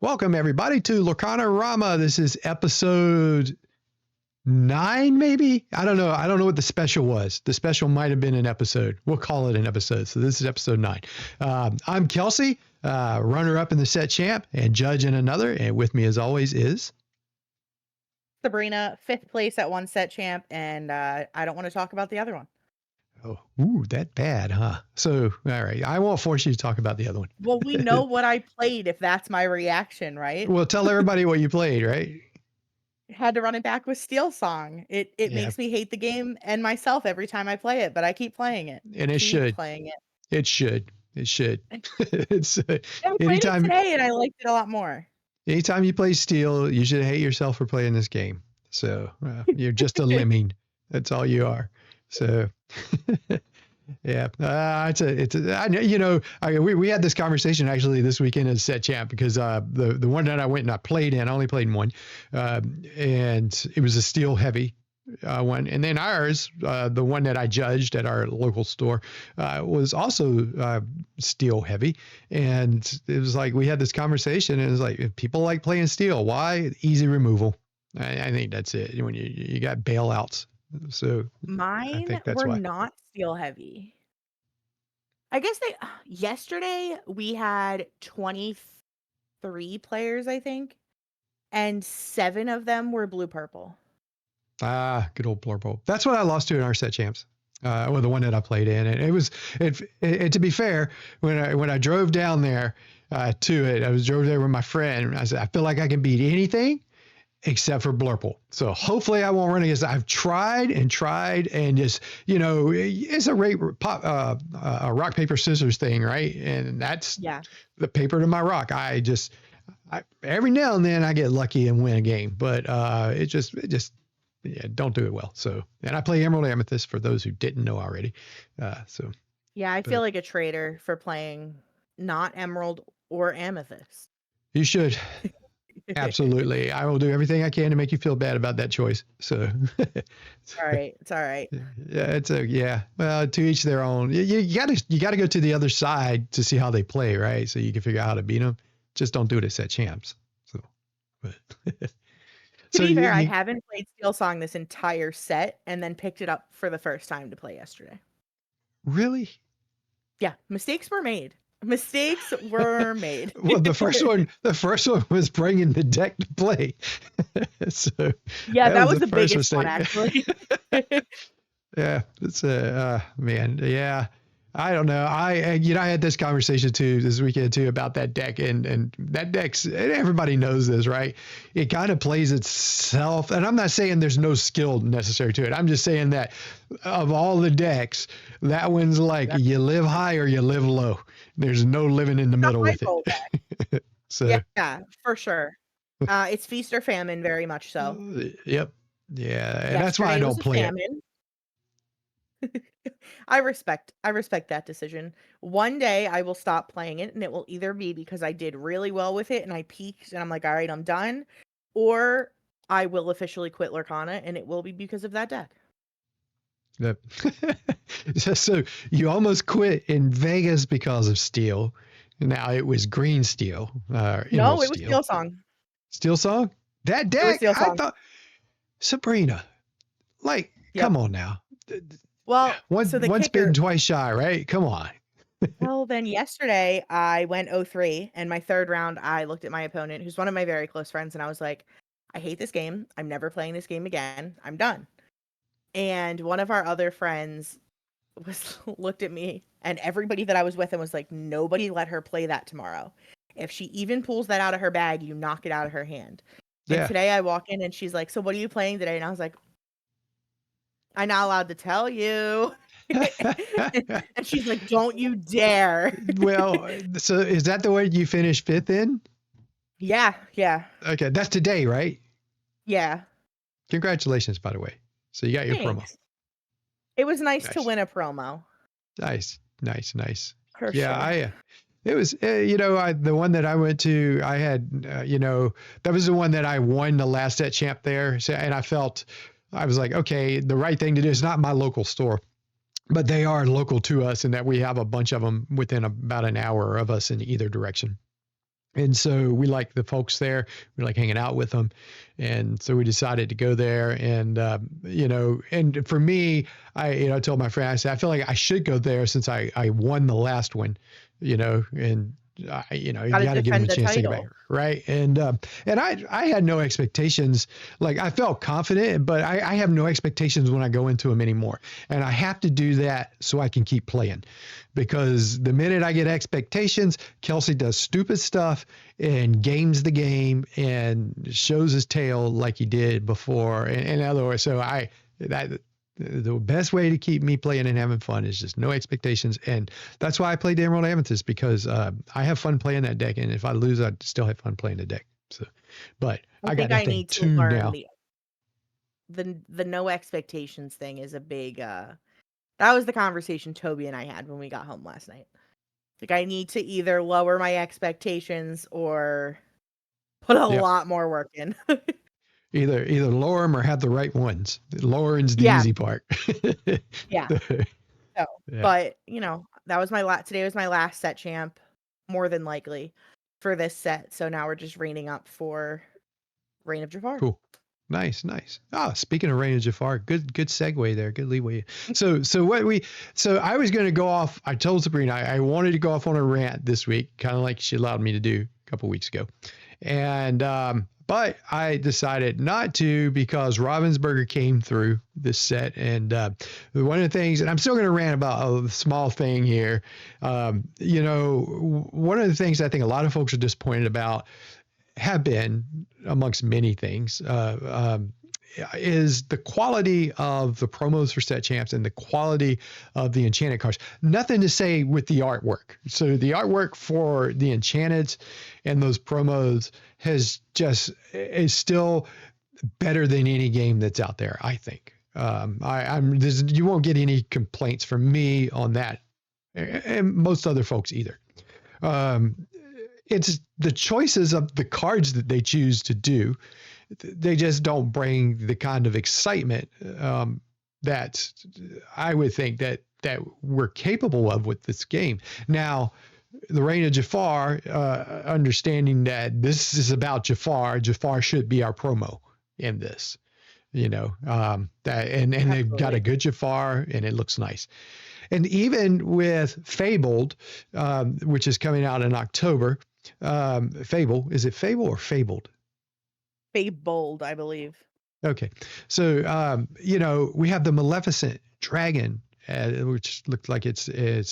Welcome everybody to Lorcanarama. This is episode 9, maybe? I don't know. I don't know what the special was. The special might have been an episode. We'll call it an episode. So this is episode 9. I'm Kelsey, runner-up in the set champ and judge in another. And with me as always is... Sabrina, 5th place at one set champ, and I don't want to talk about the other one. Oh, ooh, that bad, huh? So, all right. I won't force you to talk about the other one. Well, we know what I played if that's my reaction, right? Well, tell everybody what you played, right? Had to run it back with Steel Song. It makes me hate the game and myself every time I play it, but I keep playing it. And it should. Playing it. It should. It should. It's I played it today and I liked it a lot more. Anytime you play Steel, you should hate yourself for playing this game. So you're just a lemming. That's all you are. So yeah, we had this conversation actually this weekend at Set Champ because the one that I went and I played in, I only played in one, and it was a Steel heavy one, and then ours, the one that I judged at our local store, was also Steel heavy, and it was like we had this conversation, and it was like if people like playing Steel, why? Easy removal. I think that's it. When you got bailouts. So mine were not Steel heavy. I guess yesterday we had 23 players, I think, and 7 of them were blue purple. Ah, good old purple. That's what I lost to in our set champs. Well, the one that I played in, and to be fair, when I drove down there to it, drove there with my friend. I said, I feel like I can beat anything except for blurple. So hopefully I won't run against it. I've tried and just, it's a rock, paper, scissors thing, right? And that's the paper to my rock. I every now and then I get lucky and win a game, but it just don't do it well. So, and I play Emerald Amethyst for those who didn't know already. I feel like a traitor for playing not Emerald or Amethyst. You should. Absolutely. I will do everything I can to make you feel bad about that choice. So it's all right. Yeah, well, to each their own. You gotta go to the other side to see how they play, right? So you can figure out how to beat them. Just don't do it at set champs. So, but to be fair, I haven't played Steel Song this entire set and then picked it up for the first time to play yesterday. Really? Yeah, mistakes were made. Well, the first one was bringing the deck to play. So yeah, that was the biggest mistake. One, actually. Yeah, it's man. Yeah, I don't know. I had this conversation too this weekend too about that deck, and that deck's, everybody knows this, right? It kind of plays itself, and I'm not saying there's no skill necessary to it. I'm just saying that of all the decks, that one's like you live high or you live low. There's no living in the middle with it. So yeah, for sure. It's feast or famine, very much so. Yep. Yeah, and that's why I don't play it. I respect that decision. One day I will stop playing it, and it will either be because I did really well with it and I peaked and I'm like, all right, I'm done, or I will officially quit Lorcana, and it will be because of that deck. Yep. So you almost quit in Vegas because of Steel. Now it was green Steel. No, it was Steel Song. Steel Song? That deck? I thought, Sabrina, come on now. Well, once bitten, twice shy, right? Come on. Well, then yesterday I went 0-3, and my third round I looked at my opponent, who's one of my very close friends, and I was like, I hate this game. I'm never playing this game again. I'm done. And one of our other friends looked at me and everybody that I was with and was like, nobody let her play that tomorrow. If she even pulls that out of her bag, you knock it out of her hand. Yeah. And today I walk in and she's like, so what are you playing today? And I was like, I'm not allowed to tell you. And she's like, don't you dare. Well, so is that the way you finished 5th in? Yeah. Okay, that's today, right? Yeah. Congratulations, by the way. So you got your promo. It was nice to win a promo. Nice. For yeah, sure. It was, the one that I went to, I had, that was the one that I won the last set champ there. So, and I was like, okay, the right thing to do is not my local store, but they are local to us, and that we have a bunch of them within about an hour of us in either direction. And so we like the folks there. We like hanging out with them. And so we decided to go there. And, and for me, I told my friend, I said, I feel like I should go there since I won the last one, and you Got to got to give them a defend the chance to get back. title. Right. And I had no expectations. Like I felt confident, but I have no expectations when I go into them anymore. And I have to do that so I can keep playing, because the minute I get expectations, Kelsey does stupid stuff and games the game and shows his tail like he did before. And in other words, the best way to keep me playing and having fun is just no expectations. And that's why I play Emerald Amethyst, because I have fun playing that deck. And if I lose, I still have fun playing the deck. So, but I I got think I that thing need to tuned learn now. the no expectations thing is a big that was the conversation Toby and I had when we got home last night. Like I need to either lower my expectations or put a Yep. lot more work in. Either lower them or have the right ones. Lowering's the Yeah, easy part. yeah. So, Yeah. but that was today was my last set champ, more than likely, for this set. So now we're just reining up for Reign of Jafar. Cool. Nice, nice. Ah, speaking of Reign of Jafar, good segue there. Good leeway. So I was going to go off. I told Sabrina I wanted to go off on a rant this week, kind of like she allowed me to do a couple weeks ago, and but I decided not to, because Ravensburger came through this set, and one of the things, and I'm still going to rant about a small thing here. One of the things I think a lot of folks are disappointed about, have been amongst many things, is the quality of the promos for set champs and the quality of the enchanted cards. Nothing to say with the artwork. So the artwork for the enchanted and those promos is still better than any game that's out there, I think. You won't get any complaints from me on that, and most other folks either. Um, it's the choices of the cards that they choose to do. They just don't bring the kind of excitement that I would think that we're capable of with this game. Now, the Reign of Jafar, understanding that this is about Jafar, Jafar should be our promo in this. That and they've got a Absolutely. good Jafar and it looks nice. And even with Fabled, which is coming out in October, Fable, is it Fable or Fabled? Bold, I believe. Okay. So, we have the Maleficent Dragon, which looks like it's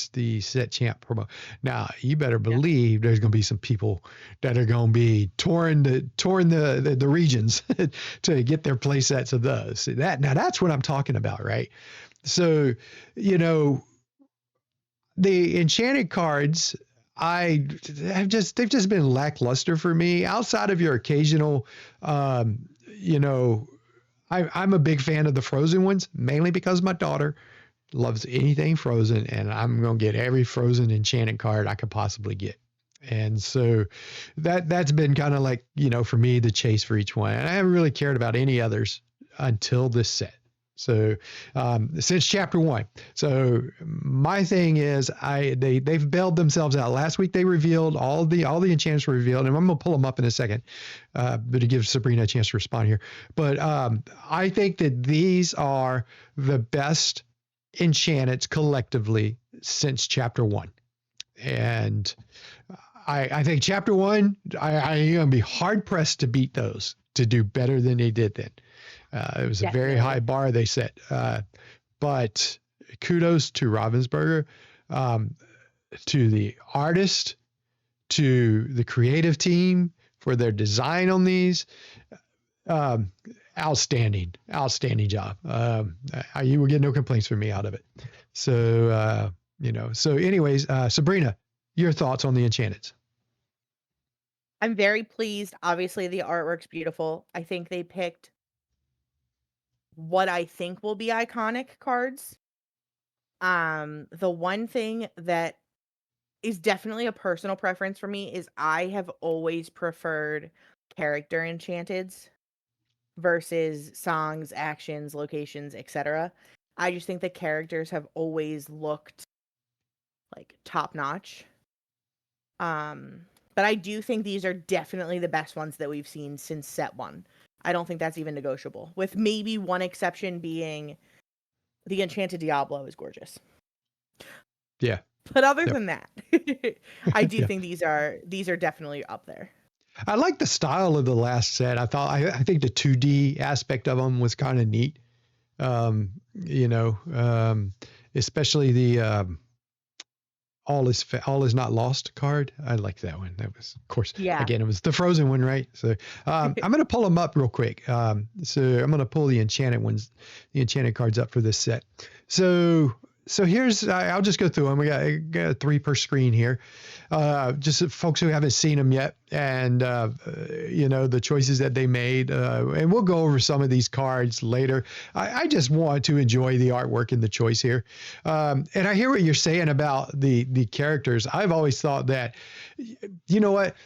the set champ promo. Now, you better Yeah. believe there's going to be some people that are going to be touring the regions to get their play sets of those. Now that's what I'm talking about, right? So, you know, the enchanted cards, they've just been lackluster for me, outside of your occasional, you know I'm a big fan of the frozen ones, mainly because my daughter loves anything frozen, and I'm gonna get every frozen enchanted card I could possibly get. And so that's been kind of like, for me, the chase for each one. And I haven't really cared about any others until this set. So since chapter one. So my thing is, they've bailed themselves out. Last week they revealed all the enchantments were revealed, and I'm gonna pull them up in a second, but to give Sabrina a chance to respond here. But I think that these are the best enchantments collectively since chapter one. And I think chapter one, I'm going to be hard pressed to beat those, to do better than they did then. It was a very high Definitely. bar they set. But kudos to Ravensburger, um, to the artist, to the creative team for their design on these. Um, outstanding job. You will get no complaints from me out of it. So, so anyways, Sabrina, your thoughts on the Enchanted? I'm very pleased. Obviously, the artwork's beautiful. I think they picked what I think will be iconic cards. The one thing that is definitely a personal preference for me is I have always preferred character enchanteds versus songs, actions, locations, etc. I just think the characters have always looked like top notch. Um, But I do think these are definitely the best ones that we've seen since set 1. I don't think that's even negotiable, with maybe one exception being the Enchanted Diablo is gorgeous. Yeah. But other Yep. than that, I do Yeah. think these are definitely up there. I like the style of the last set. I think the 2D aspect of them was kind of neat. You know, especially the all is not lost card. I like that one. That was, of course, Yeah. again, it was the frozen one, right? So I'm gonna pull them up real quick. So I'm gonna pull the enchanted ones, the enchanted cards up for this set. So here's I'll just go through them. We got 3 per screen here. Just folks who haven't seen them yet, and you know, the choices that they made, and we'll go over some of these cards later. I just want to enjoy the artwork and the choice here, and I hear what you're saying about the characters. I've always thought that, you know what,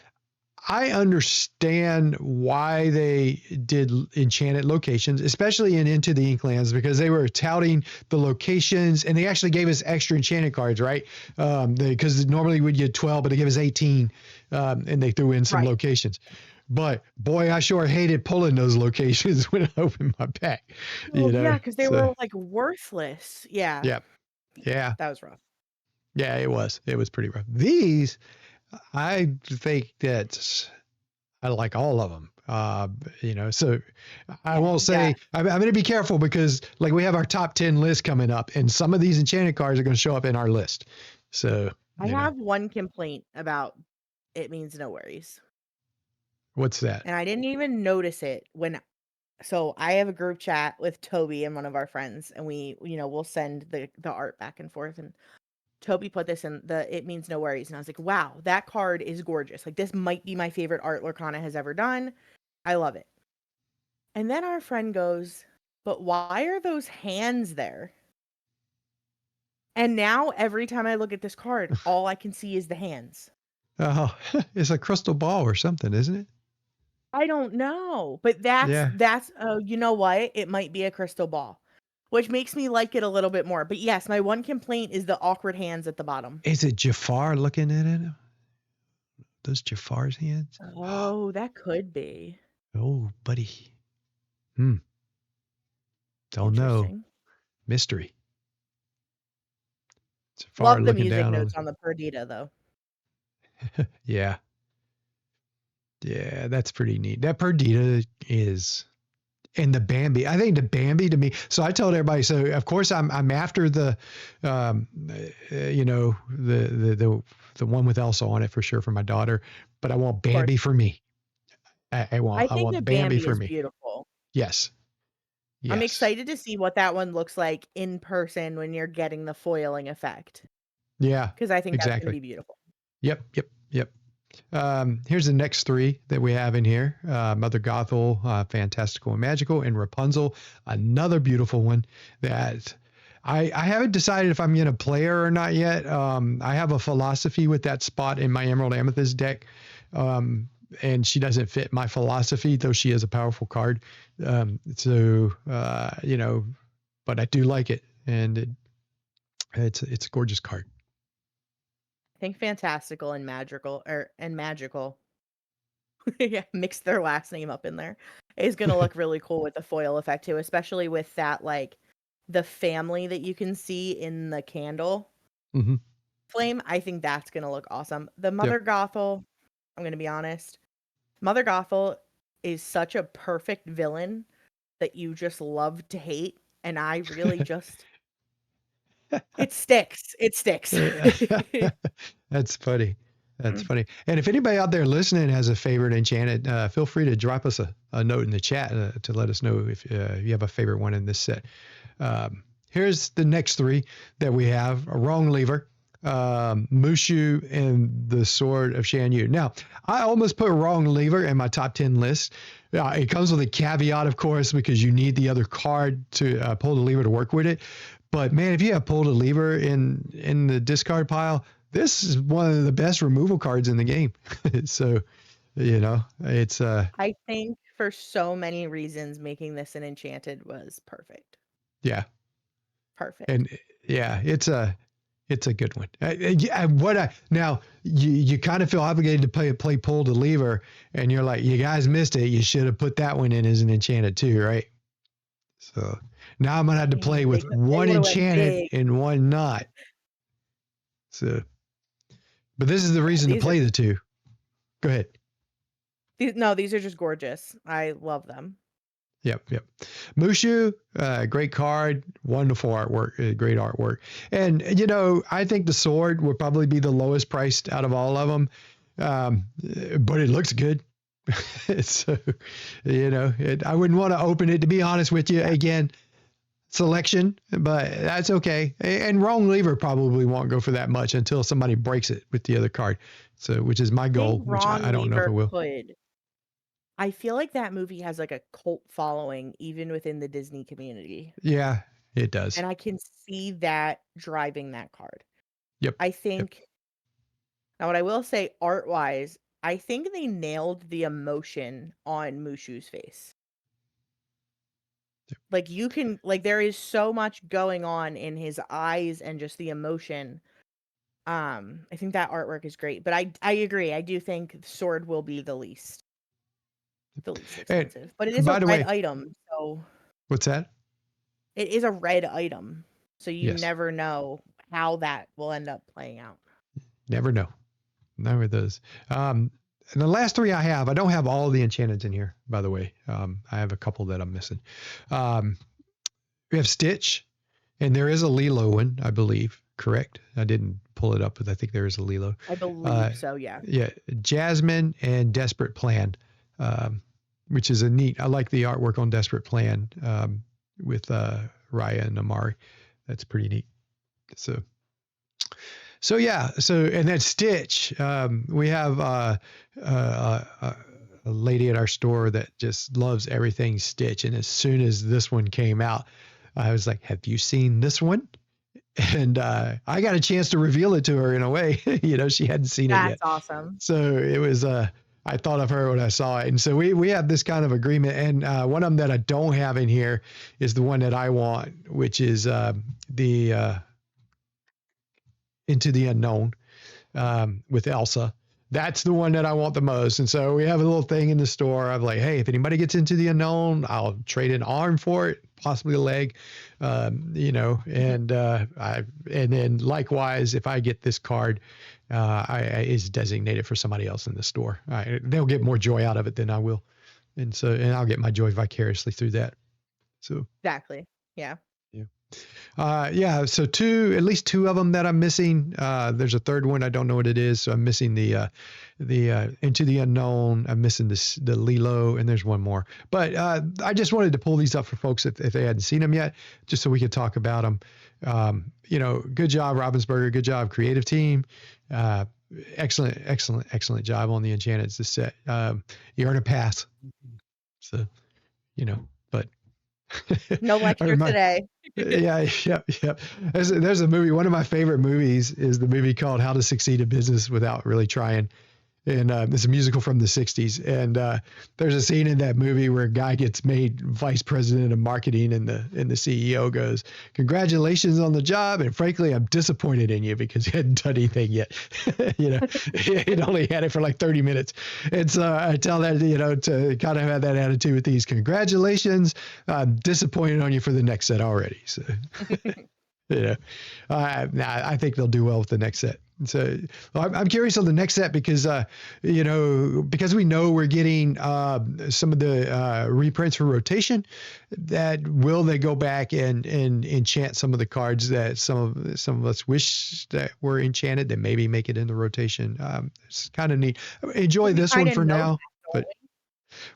I understand why they did enchanted locations, especially in Into the Inklands, because they were touting the locations, and they actually gave us extra enchanted cards, right? Because normally we'd get 12, but they gave us 18, and they threw in some Right. locations. But boy, I sure hated pulling those locations when I opened my pack, Well, you know? yeah, because they So were, like, worthless. Yeah, yeah, yeah, that was rough. yeah, it was. It was pretty rough. These, I think that I like all of them. You know, so I Yeah, won't yeah. say, I'm going to be careful because like we have our top 10 list coming up, and some of these enchanted cards are going to show up in our list. So, I you know, have one complaint about It Means No Worries, what's that? and I didn't even notice it when so I have a group chat with Toby and one of our friends, and we'll send the art back and forth, and Toby put this in the It Means No Worries, and I was like, "Wow, that card is gorgeous. Like, this might be my favorite art Lorcana has ever done. I love it." And then our friend goes, "But why are those hands there?" And now every time I look at this card, all I can see is the hands. Oh, it's a crystal ball or something, isn't it? I don't know, but that's oh, you know what? It might be a crystal ball, which makes me like it a little bit more. But yes, my one complaint is the awkward hands at the bottom. Is it Jafar looking at it? Those Jafar's hands? Oh, that could be. Oh, buddy. Hmm. Don't know. Interesting. Mystery. Jafar Love the looking music down on notes on the Perdita, though. it. Yeah. Yeah, that's pretty neat. That Perdita is, and the Bambi. I think the Bambi to me. So I told everybody. So of course I'm after the, you know, the one with Elsa on it for sure for my daughter, but I want Of course. Bambi for me. I I want think the Bambi Bambi for is me. beautiful. Yes, I'm yes, excited to see what that one looks like in person when you're getting the foiling effect, yeah, because I think that's gonna exactly. be beautiful. Yep, yep, yep. Here's the next 3 that we have in here. Mother Gothel, Fantastical and Magical, and Rapunzel, another beautiful one that I haven't decided if I'm going to play her or not yet. I have a philosophy with that spot in my Emerald Amethyst deck, and she doesn't fit my philosophy, though she is a powerful card. You know, but I do like it, and it's a gorgeous card. I think fantastical and magical, yeah, mix their last name up in there, is gonna look really cool with the foil effect too, especially with that, like, the family that you can see in the candle Hmm. flame. I think that's gonna look awesome. The Yep. Mother Gothel, I'm gonna be honest, Mother Gothel is such a perfect villain that you just love to hate, and I really just it sticks, it sticks. Yeah. That's funny. That's funny. And if anybody out there listening has a favorite enchanted, feel free to drop us a note in the chat to let us know if you have a favorite one in this set. Here's the next 3 that we have: a Wrong Lever, Mushu, and the Sword of Shan Yu. Now, I almost put Wrong Lever in my top 10 list. It comes with a caveat, of course, because you need the other card to pull the lever to work with it. But man, if you have pulled a lever in the discard pile, this is one of the best removal cards in the game. So, you know, it's I think for so many reasons, making this an enchanted was perfect. yeah, Perfect. and yeah, it's a It's a good one. Now you kind of feel obligated to play pull to lever, and you're like, you guys missed it. You should have put that one in as an enchanted too, right? So now I'm gonna have to play Dang, with they one would have went enchanted big. and one not. So, but this is the Yeah, reason to play the two. Go ahead. these are just gorgeous. I love them. Yep. Mushu, great card, wonderful artwork, great artwork. And, I think the sword would probably be the lowest priced out of all of them. But it looks good. So, I wouldn't want to open it, to be honest with you. Yeah. Again, selection, but that's okay. And wrong lever probably won't go for that much until somebody breaks it with the other card. So, which is my I goal, think which I Ron don't know if it Lever will. could. I feel like that movie has like a cult following even within the Disney community. Yeah, it does. And I can see that driving that card. Yep. I Yep. think now what I will say art wise, I think they nailed the emotion on Mushu's face. Like you can there is so much going on in his eyes and just the emotion. I think that artwork is great. But I agree. I do think Sword will be the least And expensive. But it is a by the red way, item, so what's that? it is a red item. So you Yes. never know how that will end up playing out. Never know. Never those. And the last three I don't have all the enchantments in here, by the way. I have a couple that I'm missing. Um, we have Stitch, and there is a Lilo one, I believe. Correct? I didn't pull it up, but I think there is a Lilo. I believe so, yeah. Yeah, Jasmine and Desperate Plan, which is a neat. I like the artwork on Desperate Plan with Raya and Amari. That's pretty neat. So yeah, and then Stitch, we have a lady at our store that just loves everything Stitch, and as soon as this one came out, I was like, "Have you seen this one?" And I got a chance to reveal it to her in a way. She hadn't seen it That's yet, awesome. so it was. I thought of her when I saw it, and so we have this kind of agreement. And one of them that I don't have in here is the one that I want, which is the Into the Unknown with Elsa. That's the one that I want the most. And so we have a little thing in the store. I'm like, hey, if anybody gets Into the Unknown, I'll trade an arm for it, possibly a leg, and then likewise, if I get this card, is designated for somebody else in the store. They'll get more joy out of it than I will. And I'll get my joy vicariously through that. So, Exactly. Yeah. yeah. So at least two of them that I'm missing. There's a third one. I don't know what it is. So I'm missing the Into the Unknown. I'm missing the Lilo, and there's one more. But I just wanted to pull these up for folks if they hadn't seen them yet, just so we could talk about them. Good job, Robinsberger. Good job, creative team. Excellent job on the Enchanted set. You earned a pass. So, but No lecture today. yeah, yep. There's a movie. One of my favorite movies is the movie called How to Succeed in Business Without Really Trying. And it's a musical from the 60s. And there's a scene in that movie where a guy gets made vice president of marketing, and the CEO goes, "Congratulations on the job. And frankly, I'm disappointed in you because you hadn't done anything yet." He'd only had it for like 30 minutes. And so I tell that, to kind of have that attitude with these. Congratulations. I'm disappointed on you for the next set already. So, I think they'll do well with the next set. So I'm curious on the next set because because we know we're getting some of the reprints for rotation. That will they go back and enchant some of the cards that some of us wish that were enchanted that maybe make it into rotation. It's kind of neat. Enjoy this one for now, but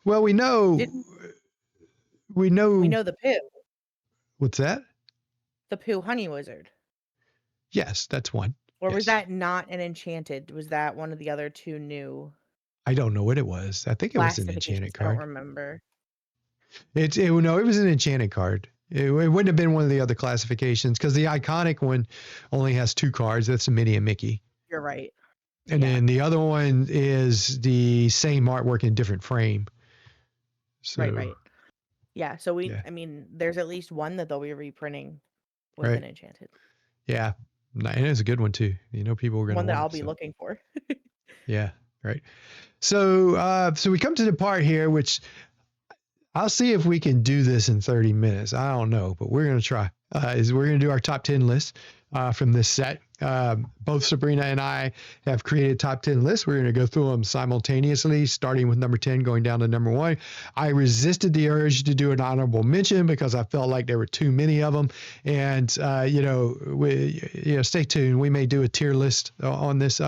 well, we know we know the Pooh. What's that? The Pooh Honey Wizard. Yes, that's one. Or yes. was that not an enchanted? Was that one of the other two new? I don't know what it was. I think it was an enchanted card. I don't remember. It was an enchanted card. It wouldn't have been one of the other classifications because the iconic one only has two cards. That's a Minnie and Mickey. You're right. And then the other one is the same artwork in different frame. So, right. Yeah. So I mean, there's at least one that they'll be reprinting with an enchanted. Yeah. And it's a good one too. You know, people are going to One that want I'll it. be So looking for. yeah, right. So we come to the part here, which I'll see if we can do this in 30 minutes. I don't know, but we're going to try. Is we're going to do our top 10 list from this set. Both Sabrina and I have created top 10 lists. We're going to go through them simultaneously, starting with number 10, going down to number 1. I resisted the urge to do an honorable mention because I felt like there were too many of them. And stay tuned. We may do a tier list on this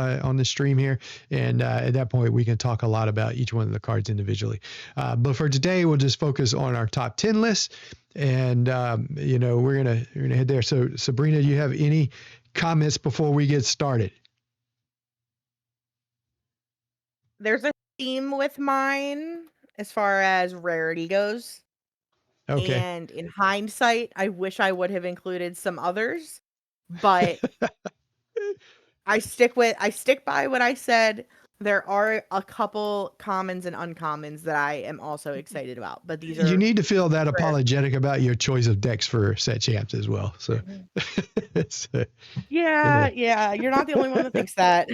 stream here, and at that point we can talk a lot about each one of the cards individually. But for today, we'll just focus on our top 10 list, and we're gonna head there. So Sabrina, do you have any comments before we get started? There's a theme with mine as far as rarity goes. Okay. And in hindsight, I wish I would have included some others, but I stick by what I said. There are a couple commons and uncommons that I am also excited about, but these You are need to feel that rare. apologetic about your choice of decks for set champs as well. So, it's, Yeah, you're not the only one that thinks that.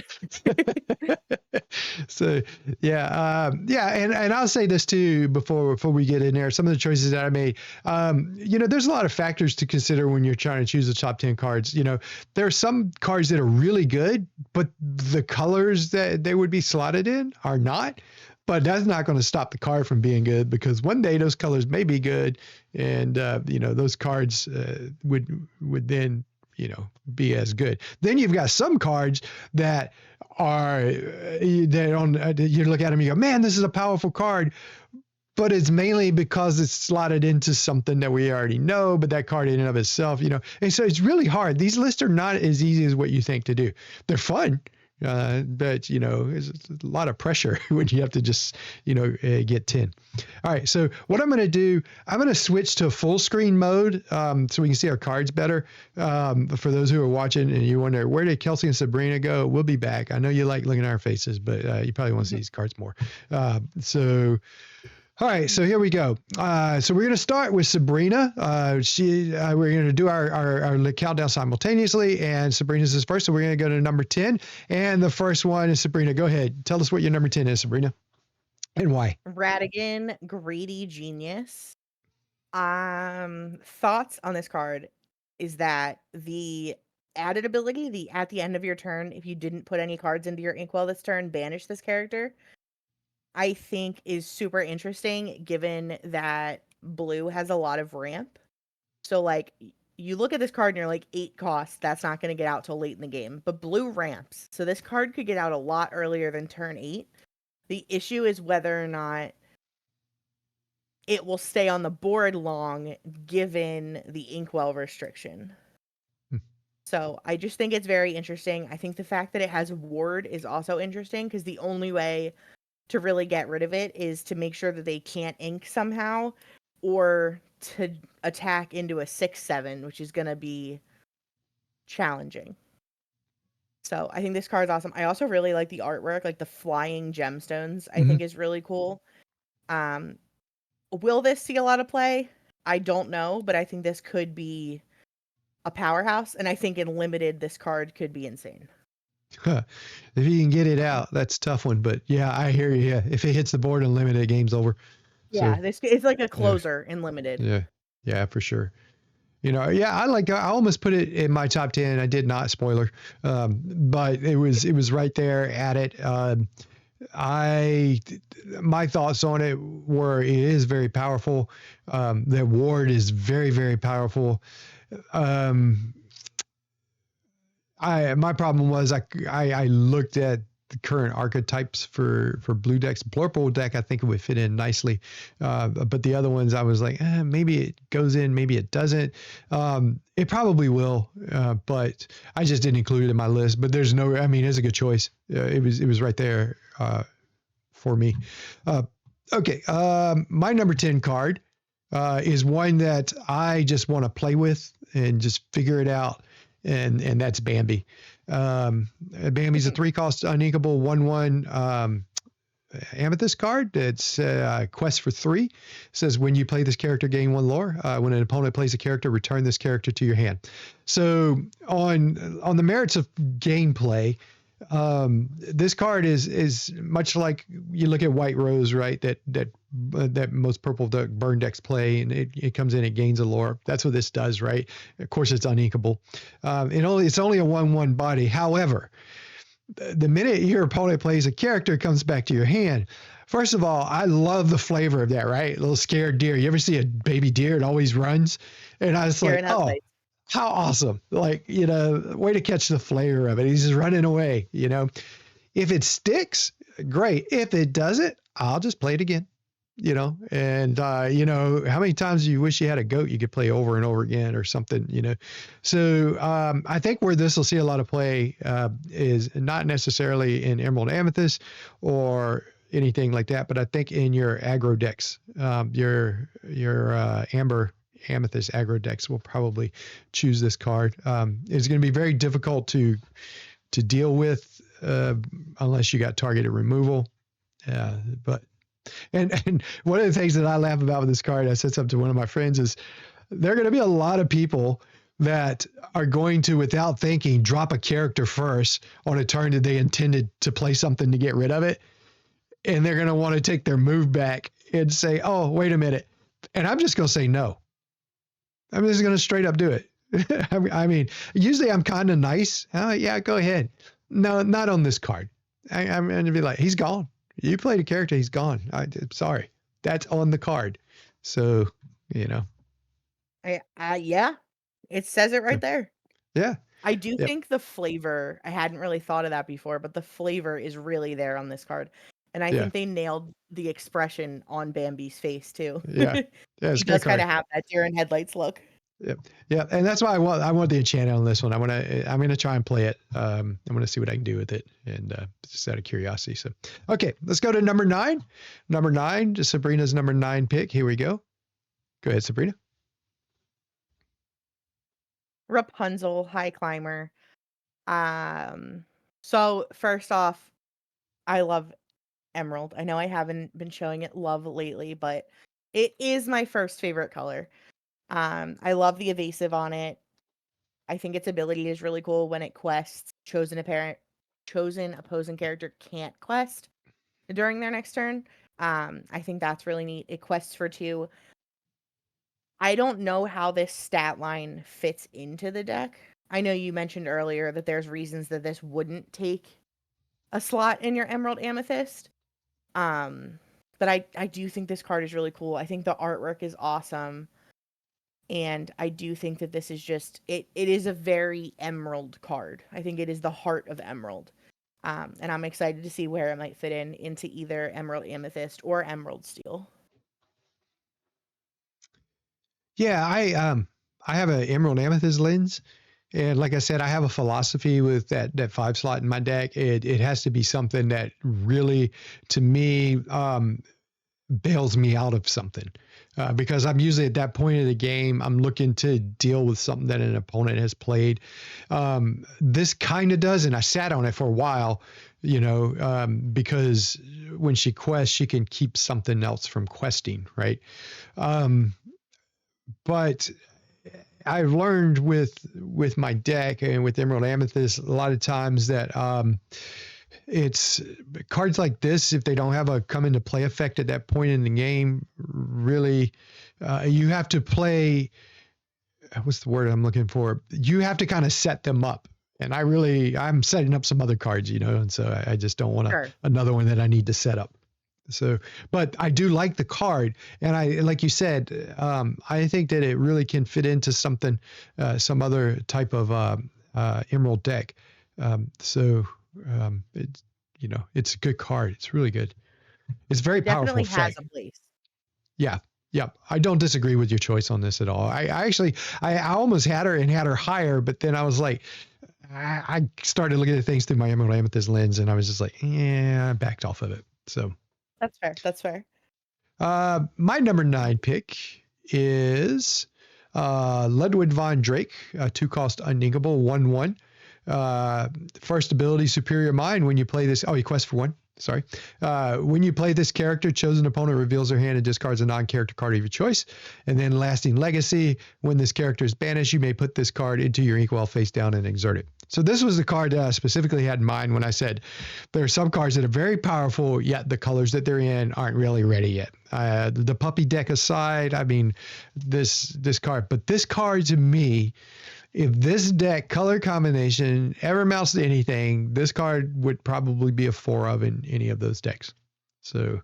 so yeah, and I'll say this too before we get in there. Some of the choices that I made, there's a lot of factors to consider when you're trying to choose the top 10 cards. There are some cards that are really good, but the colors that they would be slotted in are not. But that's not going to stop the card from being good, because one day those colors may be good, and those cards would then be as good. Then you've got some cards that are you look at them, you go, man, this is a powerful card, but it's mainly because it's slotted into something that we already know, but that card in and of itself, and so it's really hard. These lists are not as easy as what you think to do. They're fun. But it's a lot of pressure when you have to just get 10. All right, so what I'm going to do, I'm going to switch to full screen mode, so we can see our cards better. For those who are watching and you wonder, where did Kelsey and Sabrina go? We'll be back. I know you like looking at our faces, but you probably want to see these cards more. All right, so here we go. So we're going to start with Sabrina. We're going to do our countdown simultaneously, and Sabrina's is first, so we're going to go to number 10. And the first one is Sabrina. Go ahead. Tell us what your number 10 is, Sabrina, and why. Radigan, Greedy Genius. Thoughts on this card is that the added ability, the at the end of your turn, if you didn't put any cards into your inkwell this turn, banish this character, I think is super interesting, given that blue has a lot of ramp. So like you look at this card and you're like 8 costs, that's not going to get out till late in the game, but blue ramps. So this card could get out a lot earlier than turn 8. The issue is whether or not it will stay on the board long given the inkwell restriction. So I just think it's very interesting. I think the fact that it has ward is also interesting, because the only way to really get rid of it is to make sure that they can't ink somehow, or to attack into a 6/7, which is going to be challenging. So I think this card's awesome. I also really like the artwork, like the flying gemstones, I think is really cool. Will this see a lot of play? I don't know, but I think this could be a powerhouse, and I think in limited, this card could be insane. If you can get it out, that's a tough one. But yeah, I hear you. Yeah, if it hits the board and limited, game's over. Yeah, So this it's like a closer in limited. Yeah, for sure. I almost put it in my top 10. I did not, spoiler. But it was right there at it. My thoughts on it were, it is very powerful. The ward is very, very powerful. My problem was I looked at the current archetypes for blue decks. Purple deck, I think it would fit in nicely, but the other ones I was like, maybe it goes in, maybe it doesn't. It probably will, but I just didn't include it in my list. But it's a good choice. It was right there for me. Okay, my number 10 card is one that I just want to play with and just figure it out. And that's Bambi. Bambi's a 3-cost uninkable 1/1 Amethyst card. It's quest for 3. It says when you play this character, gain 1 lore. When an opponent plays a character, return this character to your hand. So on the merits of gameplay, this card is much like you look at White Rose, right? That most purple burn decks play, and it comes in, it gains a lore. That's what this does, right? Of course, it's uninkable. It's only a 1/1 body. However, the minute your opponent plays a character, it comes back to your hand. First of all, I love the flavor of that, right? A little scared deer. You ever see a baby deer? It always runs. And I was Deer like, in oh, headlights. how awesome. Like, way to catch the flavor of it. He's just running away, If it sticks, great. If it doesn't, I'll just play it again. And how many times do you wish you had a goat you could play over and over again or something, So I think where this will see a lot of play is not necessarily in Emerald Amethyst or anything like that, but I think in your aggro decks, your Amber Amethyst aggro decks will probably choose this card. It's going to be very difficult to deal with unless you got targeted removal. But and one of the things that I laugh about with this card, I said something to one of my friends, is there are going to be a lot of people that are going to, without thinking, drop a character first on a turn that they intended to play something to get rid of it. And they're going to want to take their move back and say, oh, wait a minute. And I'm just going to say no. I'm just going to straight up do it. I mean, usually I'm kind of nice. Yeah, go ahead. No, not on this card. I'm going to be like, he's gone. You played a character, he's gone. I'm sorry. That's on the card. So, Yeah, it says it right there. Yeah. I do Yep. think the flavor, I hadn't really thought of that before, but the flavor is really there on this card. And I Yeah. think they nailed the expression on Bambi's face too. Yeah. Yeah, it's He a good does kind card. of have that deer in headlights look. Yep. Yeah. And that's why I want the enchant on this one. I'm going to try and play it. I'm going to see what I can do with it. And just out of curiosity. So, okay, let's go to number 9. Number 9, just Sabrina's number 9 pick. Here we go. Go ahead, Sabrina. Rapunzel, High Climber. So first off, I love Emerald. I know I haven't been showing it love lately, but it is my first favorite color. I love the evasive on it. I think its ability is really cool when it quests. Chosen opposing character can't quest during their next turn. I think that's really neat. It quests for 2. I don't know how this stat line fits into the deck. I know you mentioned earlier that there's reasons that this wouldn't take a slot in your Emerald Amethyst. But I do think this card is really cool. I think the artwork is awesome. And I do think that this is just, it is a very Emerald card. I think it is the heart of Emerald. And I'm excited to see where it might fit into either Emerald Amethyst or Emerald Steel. Yeah, I have an Emerald Amethyst lens. And like I said, I have a philosophy with that 5 slot in my deck. It has to be something that really, to me, bails me out of something. Because I'm usually at that point of the game, I'm looking to deal with something that an opponent has played. This kind of does, and I sat on it for a while, because when she quests, she can keep something else from questing, right? But I've learned with my deck and with Emerald Amethyst a lot of times that it's cards like this, if they don't have a come into play effect at that point in the game, really, you have to play, what's the word I'm looking for? You have to kind of set them up. And I'm setting up some other cards, and so I just don't want another one that I need to set up. So, but I do like the card, and like you said, I think that it really can fit into something, some other type of Emerald deck. It's a good card. It's really good. It's very powerful Definitely has effect. a place. Yeah. Yeah. I don't disagree with your choice on this at all. I almost had her higher, but then I was like, I started looking at things through my Emerald Amethyst lens, and I was just like, I backed off of it. So. That's fair. That's fair. My number 9 pick is Ludwig von Drake, 2-cost uninkable, 1/1. First ability, Superior Mind. When you play this, you quest for 1. Sorry. When you play this character, chosen opponent reveals their hand and discards a non-character card of your choice. And then lasting legacy, when this character is banished, you may put this card into your inkwell face down and exert it. So this was the card that I specifically had in mind when I said there are some cards that are very powerful, yet the colors that they're in aren't really ready yet. The puppy deck aside, I mean, this card. But this card to me, if this deck color combination ever amounts to anything, this card would probably be a 4 of in any of those decks. So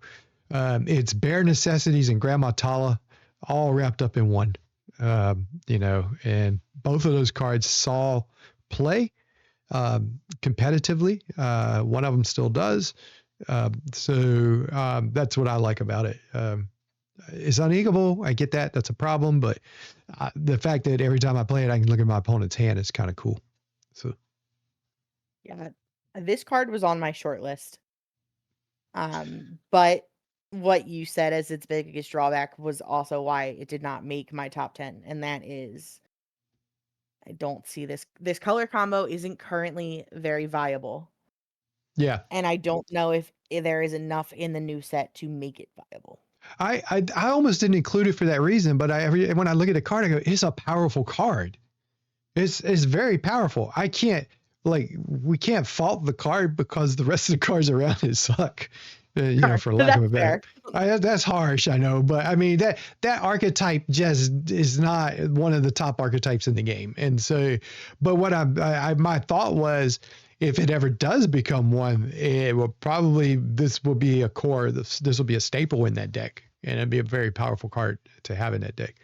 it's Bare Necessities and Grandma Tala all wrapped up in one. And both of those cards saw play competitively. One of them still does. So that's what I like about it. It's unequal. I get that. That's a problem. But the fact that every time I play it, I can look at my opponent's hand is kind of cool. So Yeah, this card was on my short list. But what you said as its biggest drawback was also why it did not make my top 10. And that is, I don't see this color combo isn't currently very viable. yeah, And I don't know if there is enough in the new set to make it viable. I almost didn't include it for that reason, but when I look at the card, I go, it's a powerful card. It's very powerful. We can't fault the card because the rest of the cards around it suck. For lack of a better. That's harsh, I know, but I mean that archetype just is not one of the top archetypes in the game. And so, but what my thought was, if it ever does become one, it will probably, this will be a core. This will be a staple in that deck, and it'd be a very powerful card to have in that deck.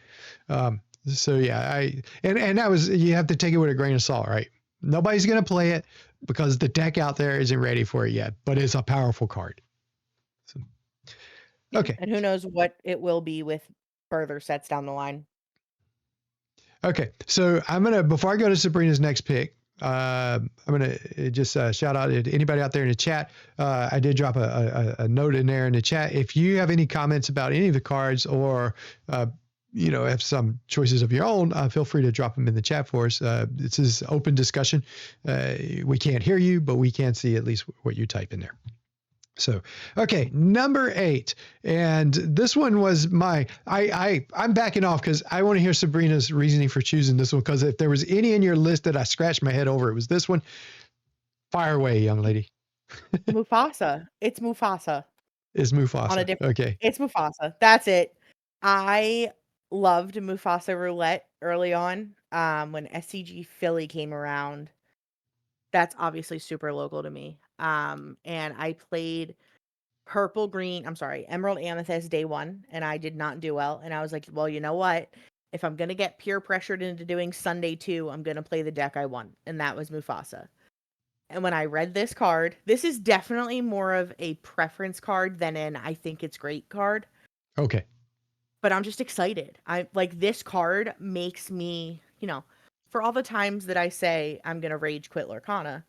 So yeah, and that was, you have to take it with a grain of salt, right? Nobody's gonna play it because the deck out there isn't ready for it yet, but it's a powerful card. So, okay. And who knows what it will be with further sets down the line. Okay. So before I go to Sabrina's next pick, I'm going to just shout out to anybody out there in the chat. I did drop a note in there in the chat. If you have any comments about any of the cards or, have some choices of your own, feel free to drop them in the chat for us. This is open discussion. We can't hear you, but we can see at least what you type in there. So, okay, number 8. And this one was I'm backing off because I want to hear Sabrina's reasoning for choosing this one, because if there was any in your list that I scratched my head over, it was this one. Fire away, young lady. Mufasa. It's Mufasa. Is Mufasa. Okay. It's Mufasa. That's it. I loved Mufasa Roulette early on. When SCG Philly came around. That's obviously super local to me. And I played Emerald Amethyst day 1, and I did not do well. And I was like, well, you know what? If I'm going to get peer pressured into doing Sunday 2, I'm going to play the deck I won. And that was Mufasa. And when I read this card, this is definitely more of a preference card than an I think it's great card. Okay. But I'm just excited. This card makes me, for all the times that I say I'm going to rage quit Lorcana,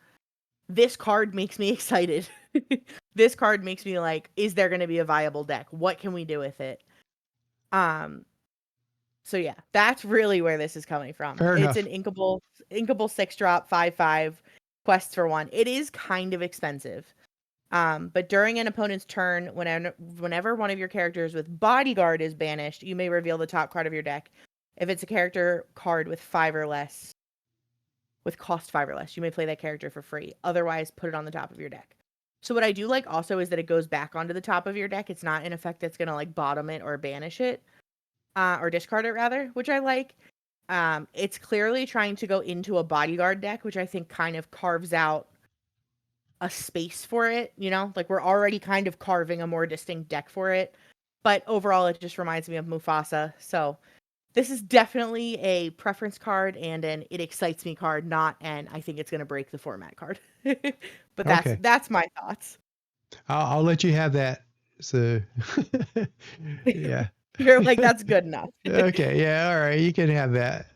this card makes me excited. This card makes me like, is there going to be a viable deck? What can we do with it? So yeah, that's really where this is coming from. Fair enough. It's an inkable 6-drop 5/5 quests for 1. It is kind of expensive. But during an opponent's turn, whenever one of your characters with Bodyguard is banished, you may reveal the top card of your deck. If it's a character card with 5 or less, with cost 5 or less, you may play that character for free. Otherwise, put it on the top of your deck. So what I do like also is that it goes back onto the top of your deck. It's not an effect that's going to like bottom it or banish it, or discard it rather, which I like. It's clearly trying to go into a Bodyguard deck, which I think kind of carves out a space for it, like we're already kind of carving a more distinct deck for it. But overall, it just reminds me of Mufasa. So this is definitely a preference card and an it excites me card, not an I think it's going to break the format card. But that's my thoughts. I'll let you have that. So yeah. You're like, that's good enough. Okay. Yeah. All right. You can have that.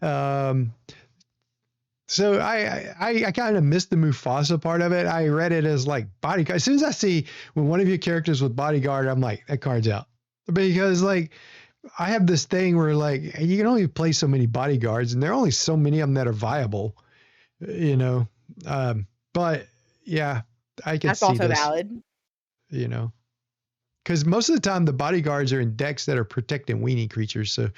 So I kind of missed the Mufasa part of it. I read it as like bodyguard. As soon as I see when one of your characters with Bodyguard, I'm like, that card's out. Because like I have this thing where like you can only play so many Bodyguards, and there are only so many of them that are viable, But yeah, I can see this. That's also valid. you know. Because most of the time the bodyguards are in decks that are protecting weenie creatures, so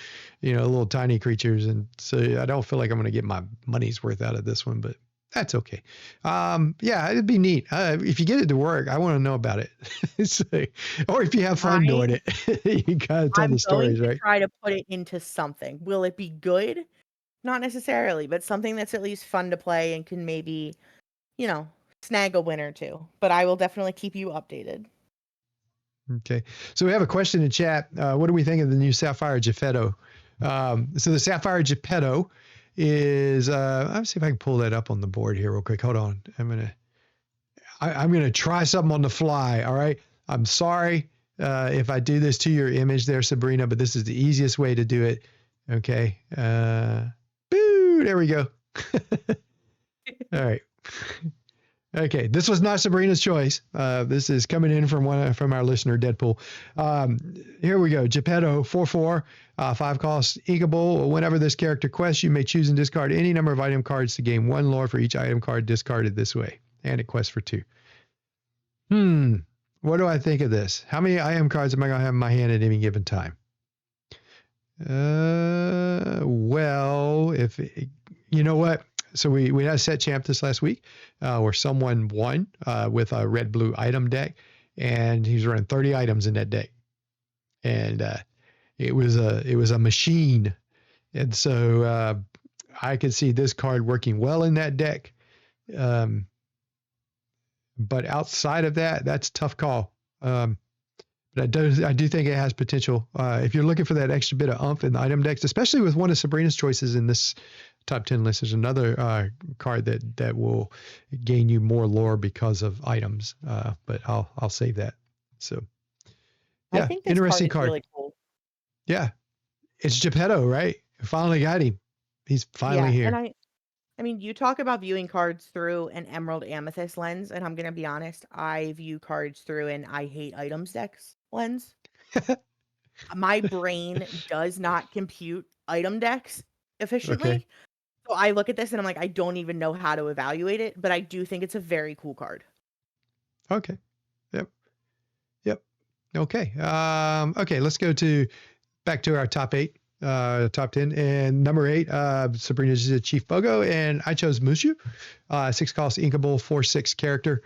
little tiny creatures, and so I don't feel like I'm going to get my money's worth out of this one, but that's okay. Yeah, it'd be neat if you get it to work. I want to know about it. So, or if you have fun doing I it, you gotta tell I'm the going stories, to right? try to put it into something. Will it be good? Not necessarily, but something that's at least fun to play and can maybe, you know, snag a win or two. But I will definitely keep you updated. Okay. So we have a question in chat. What do we think of the new Sapphire Geppetto? So the Sapphire Geppetto is, let's see if I can pull that up on the board here real quick. Hold on. I'm gonna try something on the fly. All right. I'm sorry if I do this to your image there, Sabrina, but this is the easiest way to do it. Okay. Boo, there we go. All right. Okay, this was not Sabrina's choice. This is coming in from our listener, Deadpool. Here we go. Geppetto, 4/4, 5 cost, inkable. Whenever this character quests, you may choose and discard any number of item cards to gain 1 lore for each item card discarded this way. And it quests for 2. What do I think of this? How many item cards am I going to have in my hand at any given time? Well, if you know what, so we had a set champ this last week, where someone won with a red blue item deck, and he's running 30 items in that deck, and it was a machine, and so I could see this card working well in that deck, um, but outside of that, that's a tough call. But I do think it has potential. If you're looking for that extra bit of oomph in the item decks, especially with one of Sabrina's choices in this top 10 list, there's another card that will gain you more lore because of items. But I'll save that. So I yeah, think this card interesting is card. really cool. Yeah, it's Geppetto, right? Finally got him. He's finally Yeah, and here. I mean, you talk about viewing cards through an emerald amethyst lens, and I'm gonna be honest, I view cards through an I hate items decks lens. My brain does not compute item decks Okay. efficiently. So I look at this and I'm like, I don't even know how to evaluate it, but I do think it's a very cool card. Okay. Yep. Yep. Okay. Okay. Let's go back to our top 8, top 10, and number 8, Sabrina's Chief Bogo, and I chose Mushu, 6 cost inkable, 4/6 character.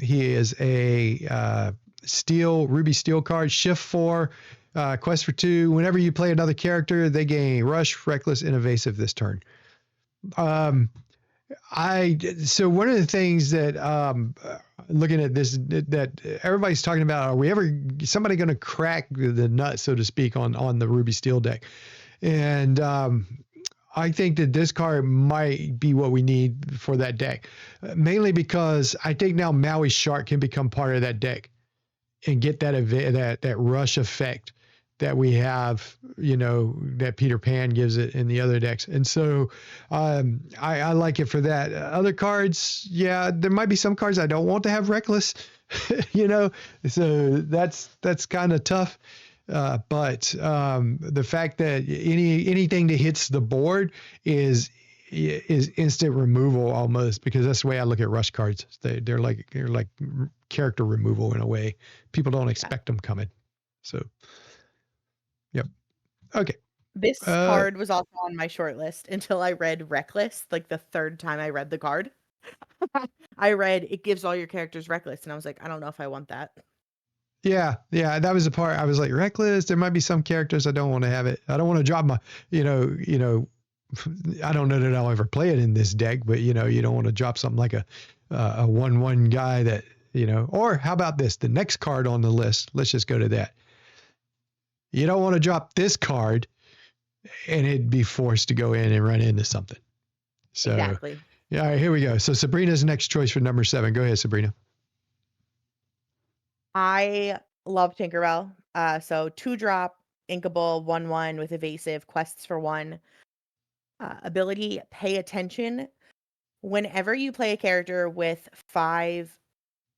He is a ruby steel card, shift 4, quest for 2. Whenever you play another character, they gain rush, reckless, and evasive this turn. Um, so one of the things that looking at this that everybody's talking about, are we ever somebody going to crack the nut, so to speak, on the Ruby Steel deck? And I think that this card might be what we need for that deck, mainly because I think now Maui Shark can become part of that deck and get that rush effect that we have, that Peter Pan gives it in the other decks. And so I like it for that. Other cards, yeah, there might be some cards I don't want to have reckless, so that's kind of tough. But the fact that anything that hits the board is instant removal almost, because that's the way I look at rush cards. They're like character removal in a way. People don't Yeah. expect them coming. So, yep. Okay. This Uh, card was also on my short list until I read Reckless, like the third time I read the card. I read it gives all your characters reckless, and I was like, I don't know if I want that. yeah, that was the part I was like, reckless. There might be some characters I don't want to have it. I don't want to drop my, I don't know that I'll ever play it in this deck, but you don't want to drop something like a 1/1 guy that, or how about this? The next card on the list, let's just go to that. You don't want to drop this card and it'd be forced to go in and run into something. So, Exactly. yeah, all right, here we go. So Sabrina's next choice for number 7. Go ahead, Sabrina. I love Tinkerbell. So 2-drop, inkable, 1/1 with evasive, quests for 1. Ability, pay attention. Whenever you play a character with 5,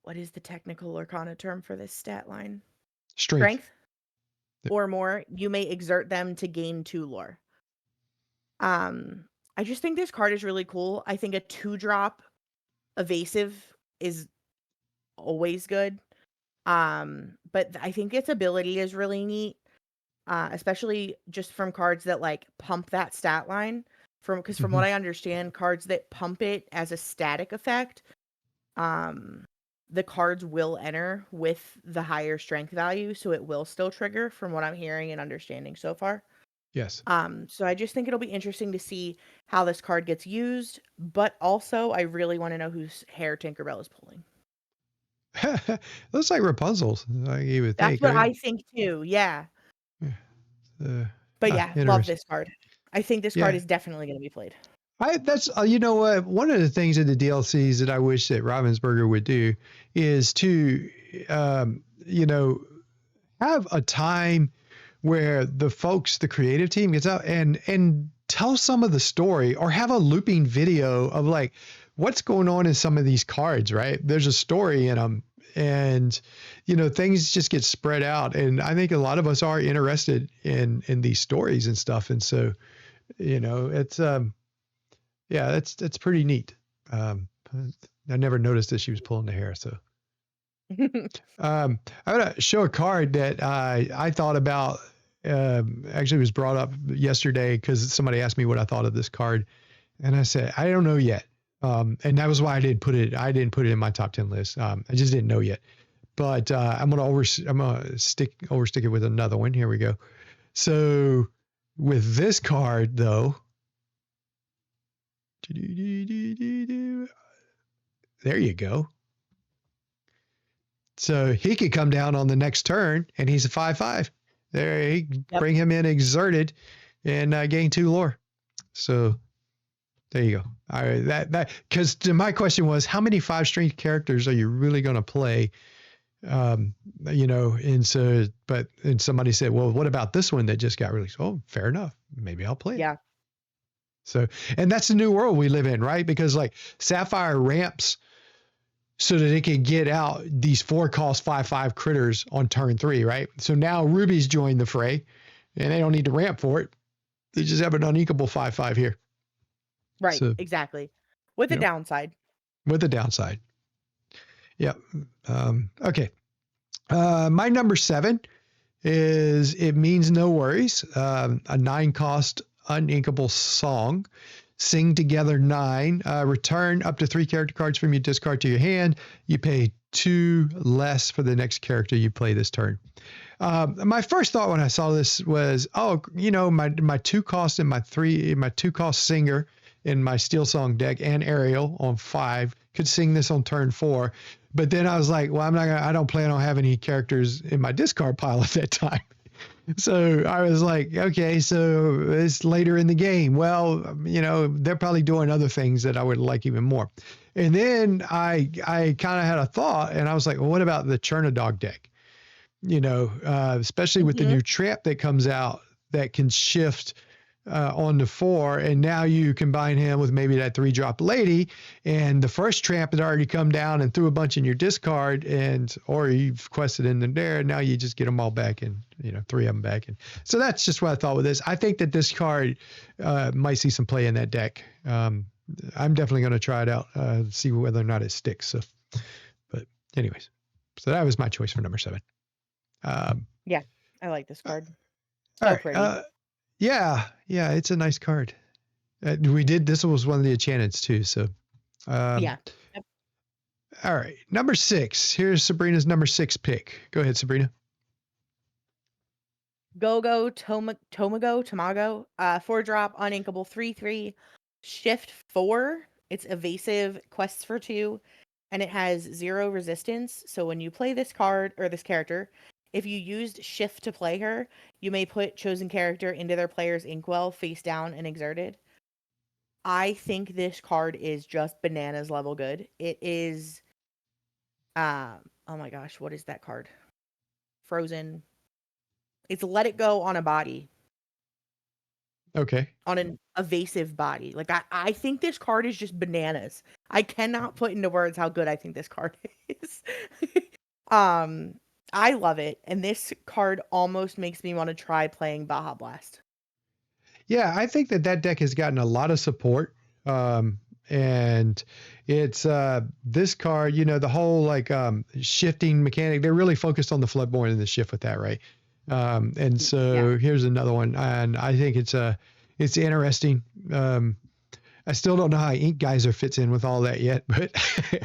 what is the technical Lorcana term for this stat line? Strength. Strength or more, you may exert them to gain 2 lore. Um, I just think this card is really cool. I think a 2-drop evasive is always good. But I think its ability is really neat, especially just from cards that like pump that stat line. Because from Hmm. what I understand, cards that pump it as a static effect, um, the cards will enter with the higher strength value, so it will still trigger from what I'm hearing and understanding so far. Yes. So I just think it'll be interesting to see how this card gets used, but also I really want to know whose hair Tinkerbell is pulling. Looks like Rapunzel's, like you would That's think, what right? I think too. Yeah. Yeah. Uh, But yeah, love Interesting. this card. I think this card Yeah. is definitely going to be played. That's you know what, one of the things in the DLCs that I wish that Ravensburger would do is to you know, have a time where the folks, the creative team gets out and tell some of the story, or have a looping video of like what's going on in some of these cards, right? There's a story in them, and you know, things just get spread out, and I think a lot of us are interested in these stories and stuff, and so you know, it's yeah, that's pretty neat. Um, I never noticed that she was pulling the hair, so I'm going to show a card that I thought about. Actually, was brought up yesterday because somebody asked me what I thought of this card, and I said I don't know yet. And that was why I didn't put it. I didn't put it in my top 10 list. I just didn't know yet. But I'm gonna stick it with another one. Here we go. So with this card though, there you go. So he could come down on the next turn, and he's a 5/5. There, he Yep. bring him in exerted, and gain 2 lore. So there you go. All right, that because my question was, how many 5 strength characters are you really going to play? You know, and somebody said, well, what about this one that just got released? Oh, fair enough. Maybe I'll play it. Yeah. So, and that's the new world we live in, right? Because like Sapphire ramps so that it can get out these 4-cost 5/5 critters on turn 3, right? So now Ruby's joined the fray, and they don't need to ramp for it. They just have an unequal 5/5 here. Right. So, Exactly. With the you know, downside. with the downside. Yeah. Okay. My number 7 is It Means No Worries, a 9-cost uninkable song. Sing together 9. Return up to 3 character cards from your discard to your hand. You pay 2 less for the next character you play this turn. My first thought when I saw this was, oh, you know, my 2-cost and my 2-cost singer in my Steel Song deck and Ariel on 5 could sing this on turn 4. But then I was like, well, I don't plan on having any characters in my discard pile at that time. So I was like, okay, so it's later in the game. Well, you know, they're probably doing other things that I would like even more. And then I kind of had a thought, and I was like, well, what about the Chernodog deck? You know, especially with the Hmm. new trap that comes out that can shift on the 4, and now you combine him with maybe that 3-drop lady, and the first tramp had already come down and threw a bunch in your discard, and or you've quested in there, and now you just get them all back, and you know, 3 of them back. And so that's just what I thought with this. I think that this card might see some play in that deck. I'm definitely going to try it out, see whether or not it sticks. So, but anyways, so that was my choice for number 7. Um, Yeah. I like this all card. So right. pretty. Yeah, it's a nice card. This was one of the enchantments too. So, um, Yeah. Yep. all right, number 6. Here's Sabrina's number 6 pick. Go ahead, Sabrina. Tomago, 4-drop, uninkable, 3/3, shift 4. It's evasive, quests for 2, and it has 0 resistance. So when you play this card or this character, if you used shift to play her, you may put chosen character into their player's inkwell face down and exerted. I think this card is just bananas level good. It is oh my gosh, what is that card? Frozen. It's let it go on a body. Okay. On an evasive body. Like I think this card is just bananas. I cannot put into words how good I think this card is. um I love it, and this card almost makes me want to try playing Baja Blast. Yeah, I think that deck has gotten a lot of support. and it's this card. You know, the whole like shifting mechanic. They're really focused on the flood more than the shift with that, right? And Yeah. so here's another one, and I think it's interesting. I still don't know how Ink Geyser fits in with all that yet, but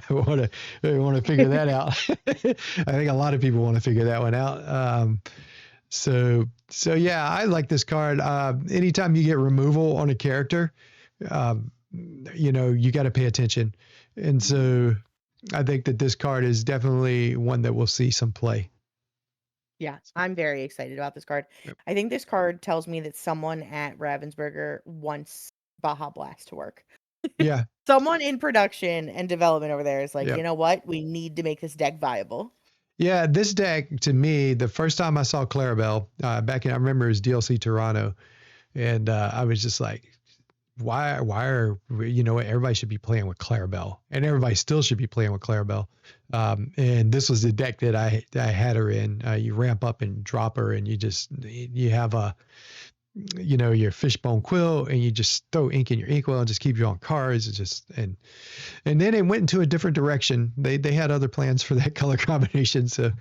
I want to figure that out. I think a lot of people want to figure that one out. So yeah, I like this card. Anytime you get removal on a character, um, you got to pay attention, and so I think that this card is definitely one that will see some play. Yeah, I'm very excited about this card. Yep. I think this card tells me that someone at Ravensburger wants Baja Blast to work. Yeah, Someone in production and development over there is like, yeah, you know what? We need to make this deck viable. yeah. This deck, to me, the first time I saw Clarabelle, I remember it was DLC Toronto, and I was just like, why are everybody should be playing with Clarabelle, and everybody still should be playing with Clarabelle. And this was the deck that I had her in. You ramp up and drop her, and you have your fishbone quill, and you just throw ink in your inkwell and just keep you on cards. It's just and then it went into a different direction. They had other plans for that color combination, so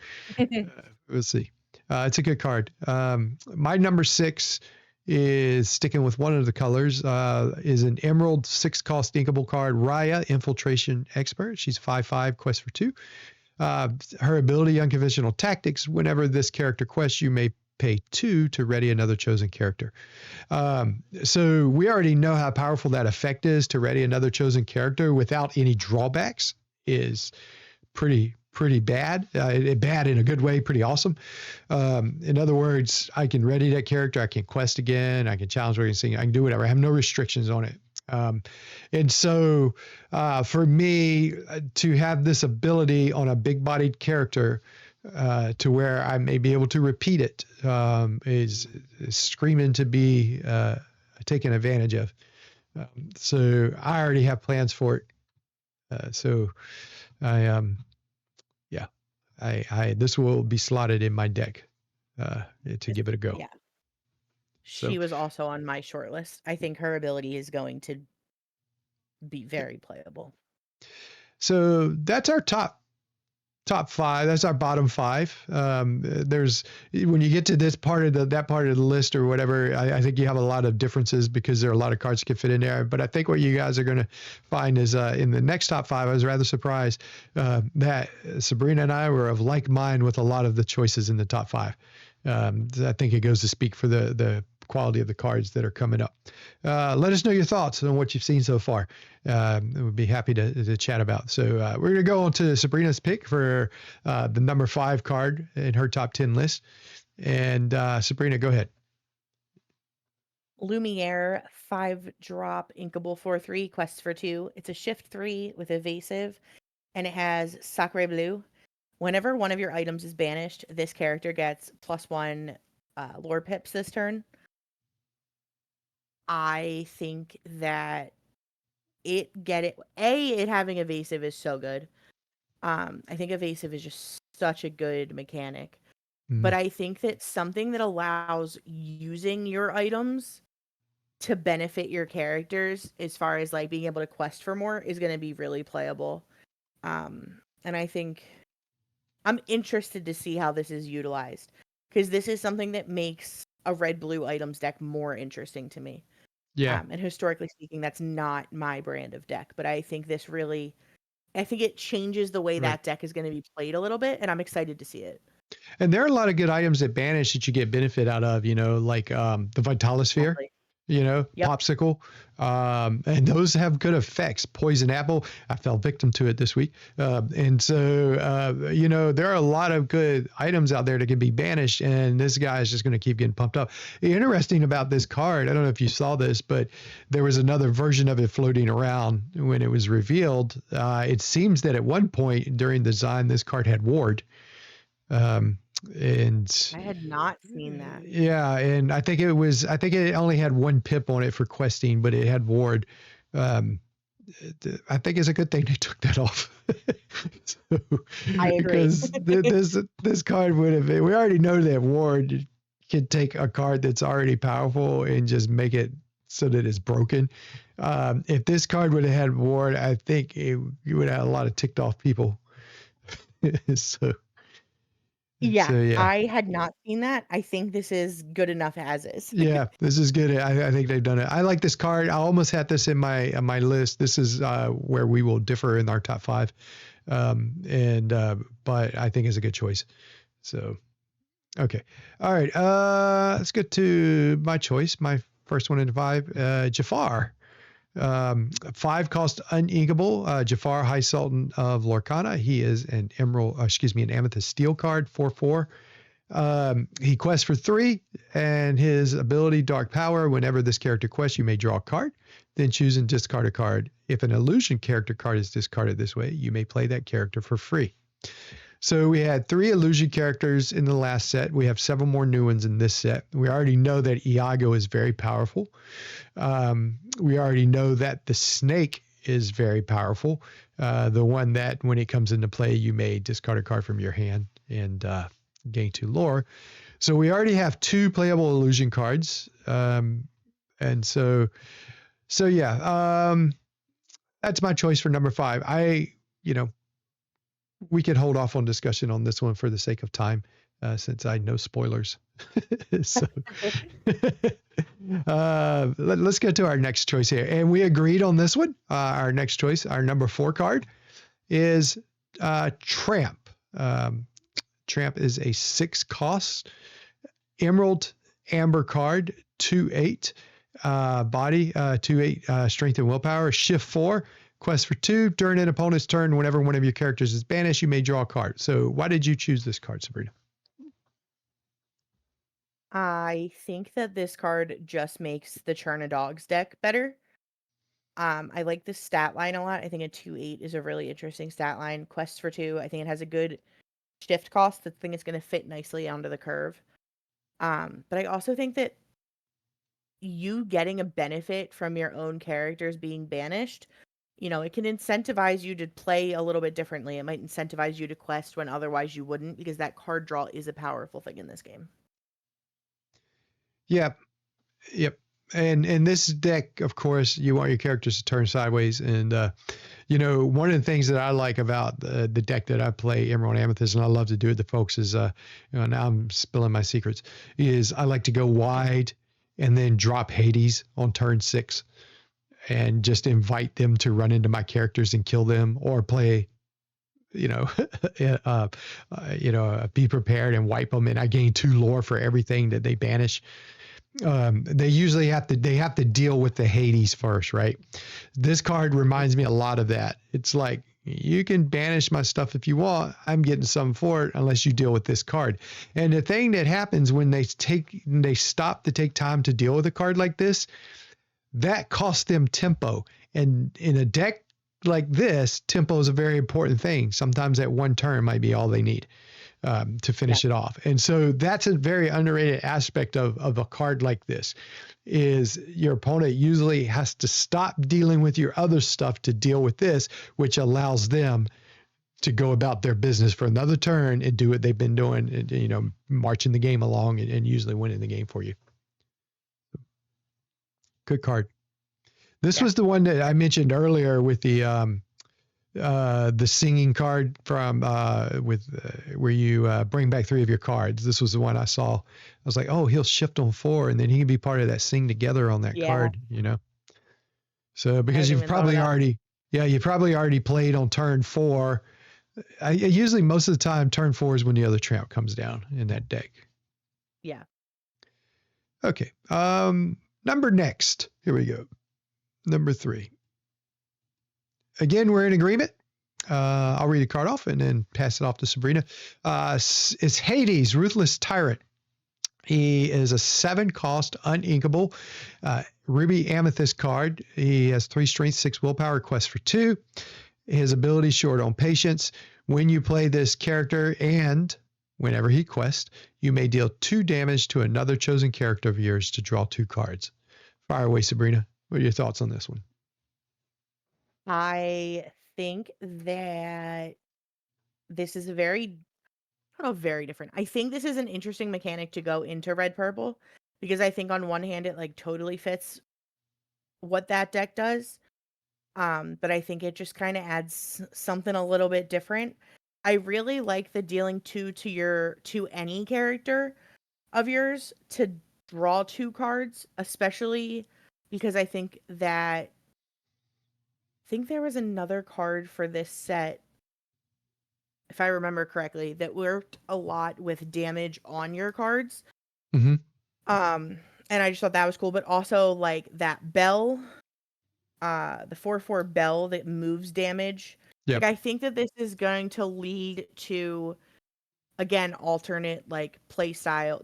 we'll see. It's a good card. My number 6 is sticking with one of the colors. Is an Emerald 6-cost inkable card. Raya, Infiltration Expert. She's 5/5, quest for 2. Her ability, Unconventional Tactics. Whenever this character quests, you may pay 2 to ready another chosen character. So we already know how powerful that effect is to ready another chosen character without any drawbacks. Is pretty bad. Bad in a good way, pretty awesome. In other words, I can ready that character, I can quest again, I can challenge, I can do whatever. I have no restrictions on it. And so for me to have this ability on a big-bodied character to where I may be able to repeat it is screaming to be taken advantage of. So I already have plans for it. So I yeah, I this will be slotted in my deck to give it a go. Yeah. So She was also on my short list. I think her ability is going to be very playable. so that's our top 5. That's our bottom 5. There's when you get to this part of that part of the list or whatever, I think you have a lot of differences because there are a lot of cards that can fit in there. But I think what you guys are going to find is in the next top 5, I was rather surprised that Sabrina and I were of like mind with a lot of the choices in the top 5. I think it goes to speak for the quality of the cards that are coming up. Let us know your thoughts on what you've seen so far. We'd be happy to chat about. So we're going to go on to Sabrina's pick for the number 5 card in her top 10 list. And Sabrina, go ahead. Lumiere 5-drop inkable 4/3 quest for 2. It's a shift 3 with evasive, and it has Sacre Bleu. Whenever one of your items is banished, this character gets +1 lore pips this turn. I think that it having evasive is so good. I think evasive is just such a good mechanic. But I think that something that allows using your items to benefit your characters as far as like being able to quest for more is going to be really playable. And I think I'm interested to see how this is utilized because this is something that makes a red-blue items deck more interesting to me. Yeah. And historically speaking, that's not my brand of deck, but I think it changes the way Right. that deck is going to be played a little bit, and I'm excited to see it. And there are a lot of good items that banish that you get benefit out of, like the Vitalosphere. Exactly. Popsicle. And those have good effects. Poison apple, I fell victim to it this week. And so, there are a lot of good items out there that can be banished, and this guy is just going to keep getting pumped up. Interesting about this card, I don't know if you saw this, but there was another version of it floating around when it was revealed. It seems that at one point during the design, this card had Ward. And I had not seen that. yeah, and I think it only had 1 pip on it for questing, but it had Ward. I think it's a good thing they took that off. So, I agree. because this card would have we already know that Ward can take a card that's already powerful and just make it so that it's broken. If this card would have had ward, I think you would have had a lot of ticked off people. so, Yeah, so yeah. I had not seen that. I think this is good enough as is. Yeah, this is good. I think they've done it. I like this card. I almost had this in my list. This is where we will differ in our top five, and but I think it's a good choice. So okay, all right. Let's get to my choice. My first one in five, Jafar. 5 cost uninkable. Jafar, High Sultan of Lorcana. He is an an amethyst steel card, 4/4. He quests for 3, and his ability, Dark Power. Whenever this character quests, you may draw a card, then choose and discard a card. If an illusion character card is discarded this way, you may play that character for free. So we had 3 illusion characters in the last set. We have several more new ones in this set. We already know that Iago is very powerful. We already know that the snake is very powerful. The one that when it comes into play, you may discard a card from your hand and gain 2 lore. So we already have 2 playable illusion cards. And so yeah, that's my choice for number 5. We could hold off on discussion on this one for the sake of time, since I know spoilers. so let's get to our next choice here. And we agreed on this one. Our next choice, our number 4 card is Tramp. Tramp is a 6 cost emerald amber card, 2/8 body, 2/8 strength and willpower, shift 4, quest for 2. During an opponent's turn, whenever one of your characters is banished, you may draw a card. So why did you choose this card, Sabrina? I think that this card just makes the Churn of Dogs deck better. I like the stat line a lot. I think a 2/8 is a really interesting stat line. Quest for 2, I think it has a good shift cost. The thing is going to fit nicely onto the curve. But I also think that you getting a benefit from your own characters being banished, it can incentivize you to play a little bit differently. It might incentivize you to quest when otherwise you wouldn't, because that card draw is a powerful thing in this game. Yeah, yep. And in this deck, of course, you want your characters to turn sideways. And, one of the things that I like about the deck that I play, Emerald Amethyst, and I love to do it to folks is, now I'm spilling my secrets, is I like to go wide and then drop Hades on turn 6 and just invite them to run into my characters and kill them, or play, be prepared and wipe them. And I gain 2 lore for everything that they banish. They usually have to deal with the Hades first, right? This card reminds me a lot of that. It's like, you can banish my stuff if you want. I'm getting some for it unless you deal with this card. And the thing that happens when they stop to take time to deal with a card like this, that costs them tempo. And in a deck like this, tempo is a very important thing. Sometimes that one turn might be all they need to finish it off. And so that's a very underrated aspect of a card like this, is your opponent usually has to stop dealing with your other stuff to deal with this, which allows them to go about their business for another turn and do what they've been doing, and, marching the game along and usually winning the game for you. Good card. This was the one that I mentioned earlier with the singing card from where you bring back 3 of your cards. This was the one I saw. I was like, oh, he'll shift on 4, and then he can be part of that sing together on that card. So because I you've hadn't even thought of probably that. you probably already played on turn 4. Usually most of the time turn 4 is when the other tramp comes down in that deck. Yeah. Okay. Number next. Here we go. Number 3. Again, we're in agreement. I'll read the card off and then pass it off to Sabrina. It's Hades, Ruthless Tyrant. He is a 7 cost, uninkable, ruby amethyst card. He has 3 strength, 6 willpower, quest for 2. His ability short on patience. When you play this character and whenever he quests, you may deal 2 damage to another chosen character of yours to draw 2 cards. Fire away, Sabrina. What are your thoughts on this one? I think that this is I don't know, very different. I think this is an interesting mechanic to go into red purple, because I think on one hand it like totally fits what that deck does. But I think it just kind of adds something a little bit different. I really like the dealing two to any character of yours to draw 2 cards, especially because I think there was another card for this set, if I remember correctly, that worked a lot with damage on your cards. Mm-hmm. And I just thought that was cool, but also like that bell, the 4/4 bell that moves damage. Like Yep. I think that this is going to lead to, again, alternate like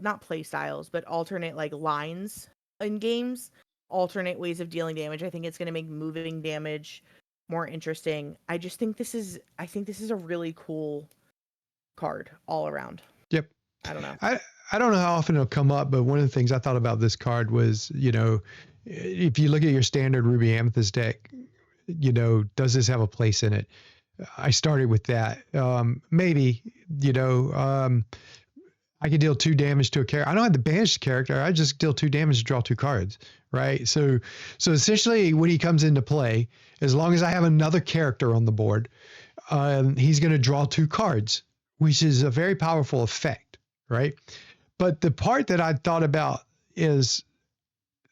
not play styles, but alternate like lines in games, alternate ways of dealing damage. I think it's going to make moving damage more interesting. I think this is a really cool card all around. Yep. I don't know. I don't know how often it'll come up, but one of the things I thought about this card was, if you look at your standard Ruby Amethyst deck, does this have a place in it? I started with that. Maybe, I could deal 2 damage to a character. I don't have to banish the character. I just deal 2 damage to draw 2 cards, right? So essentially, when he comes into play, as long as I have another character on the board, he's going to draw 2 cards, which is a very powerful effect, right? But the part that I thought about is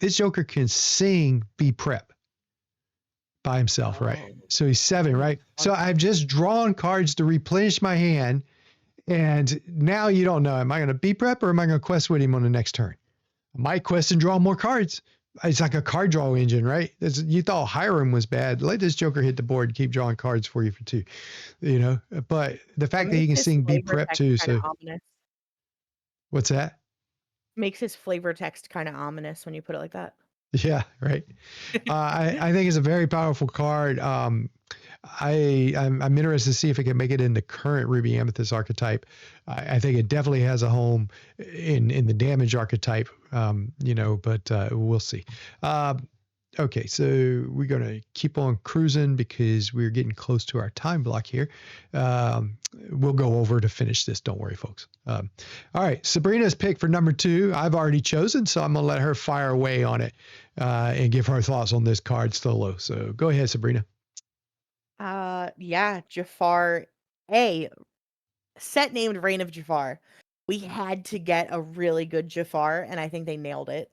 this Joker can sing Be Prep by himself, right? Oh. So he's 7, right? So I've just drawn cards to replenish my hand. And now you don't know, am I going to be prep or am I going to quest with him on the next turn? I might quest and draw more cards. It's like a card draw engine, right? You thought Hiram was bad. Let this Joker hit the board and keep drawing cards for you for 2, But the fact that he can sing Be Prep too. So ominous. What's that? Makes his flavor text kind of ominous when you put it like that. Yeah, right. I think it's a very powerful card. I'm interested to see if it can make it in the current Ruby Amethyst archetype. I think it definitely has a home in the damage archetype, but we'll see. Okay, so we're going to keep on cruising because we're getting close to our time block here. We'll go over to finish this. Don't worry, folks. All right, Sabrina's pick for number 2. I've already chosen, so I'm going to let her fire away on it and give her thoughts on this card solo. So go ahead, Sabrina. Yeah, Jafar, a set named Reign of Jafar. We had to get a really good Jafar, and I think they nailed it.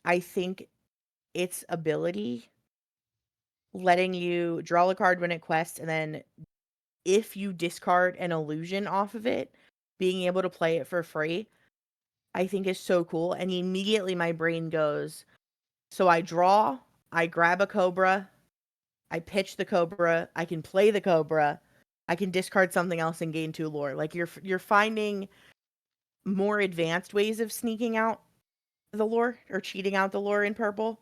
I think its ability, letting you draw a card when it quests, and then if you discard an illusion off of it, being able to play it for free, I think is so cool. And immediately my brain goes, so I draw, I grab a Cobra, I pitch the Cobra, I can play the Cobra, I can discard something else and gain 2 lore. Like you're finding more advanced ways of sneaking out the lore or cheating out the lore in purple,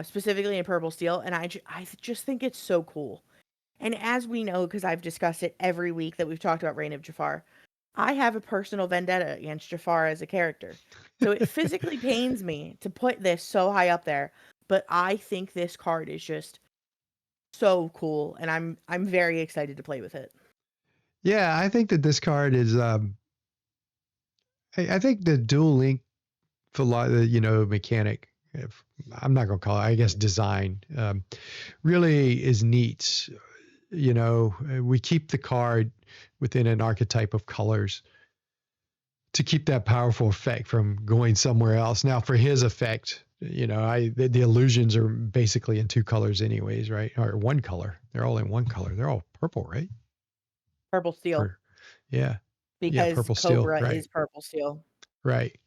specifically in purple steel. And I just think it's so cool. And as we know, because I've discussed it every week that we've talked about Reign of Jafar, I have a personal vendetta against Jafar as a character. So it physically pains me to put this so high up there, but I think this card is just so cool, and I'm very excited to play with it. Yeah, I think that this card is. I think the dual link mechanic. I'm not going to call it, I guess, design. Really is neat. We keep the card within an archetype of colors to keep that powerful effect from going somewhere else. Now, for his effect, the illusions are basically in 2 colors anyways, right? Or 1 color. They're all in 1 color. They're all purple, right? Purple steel. Yeah. Because purple Cobra steel, right. is purple steel. Right.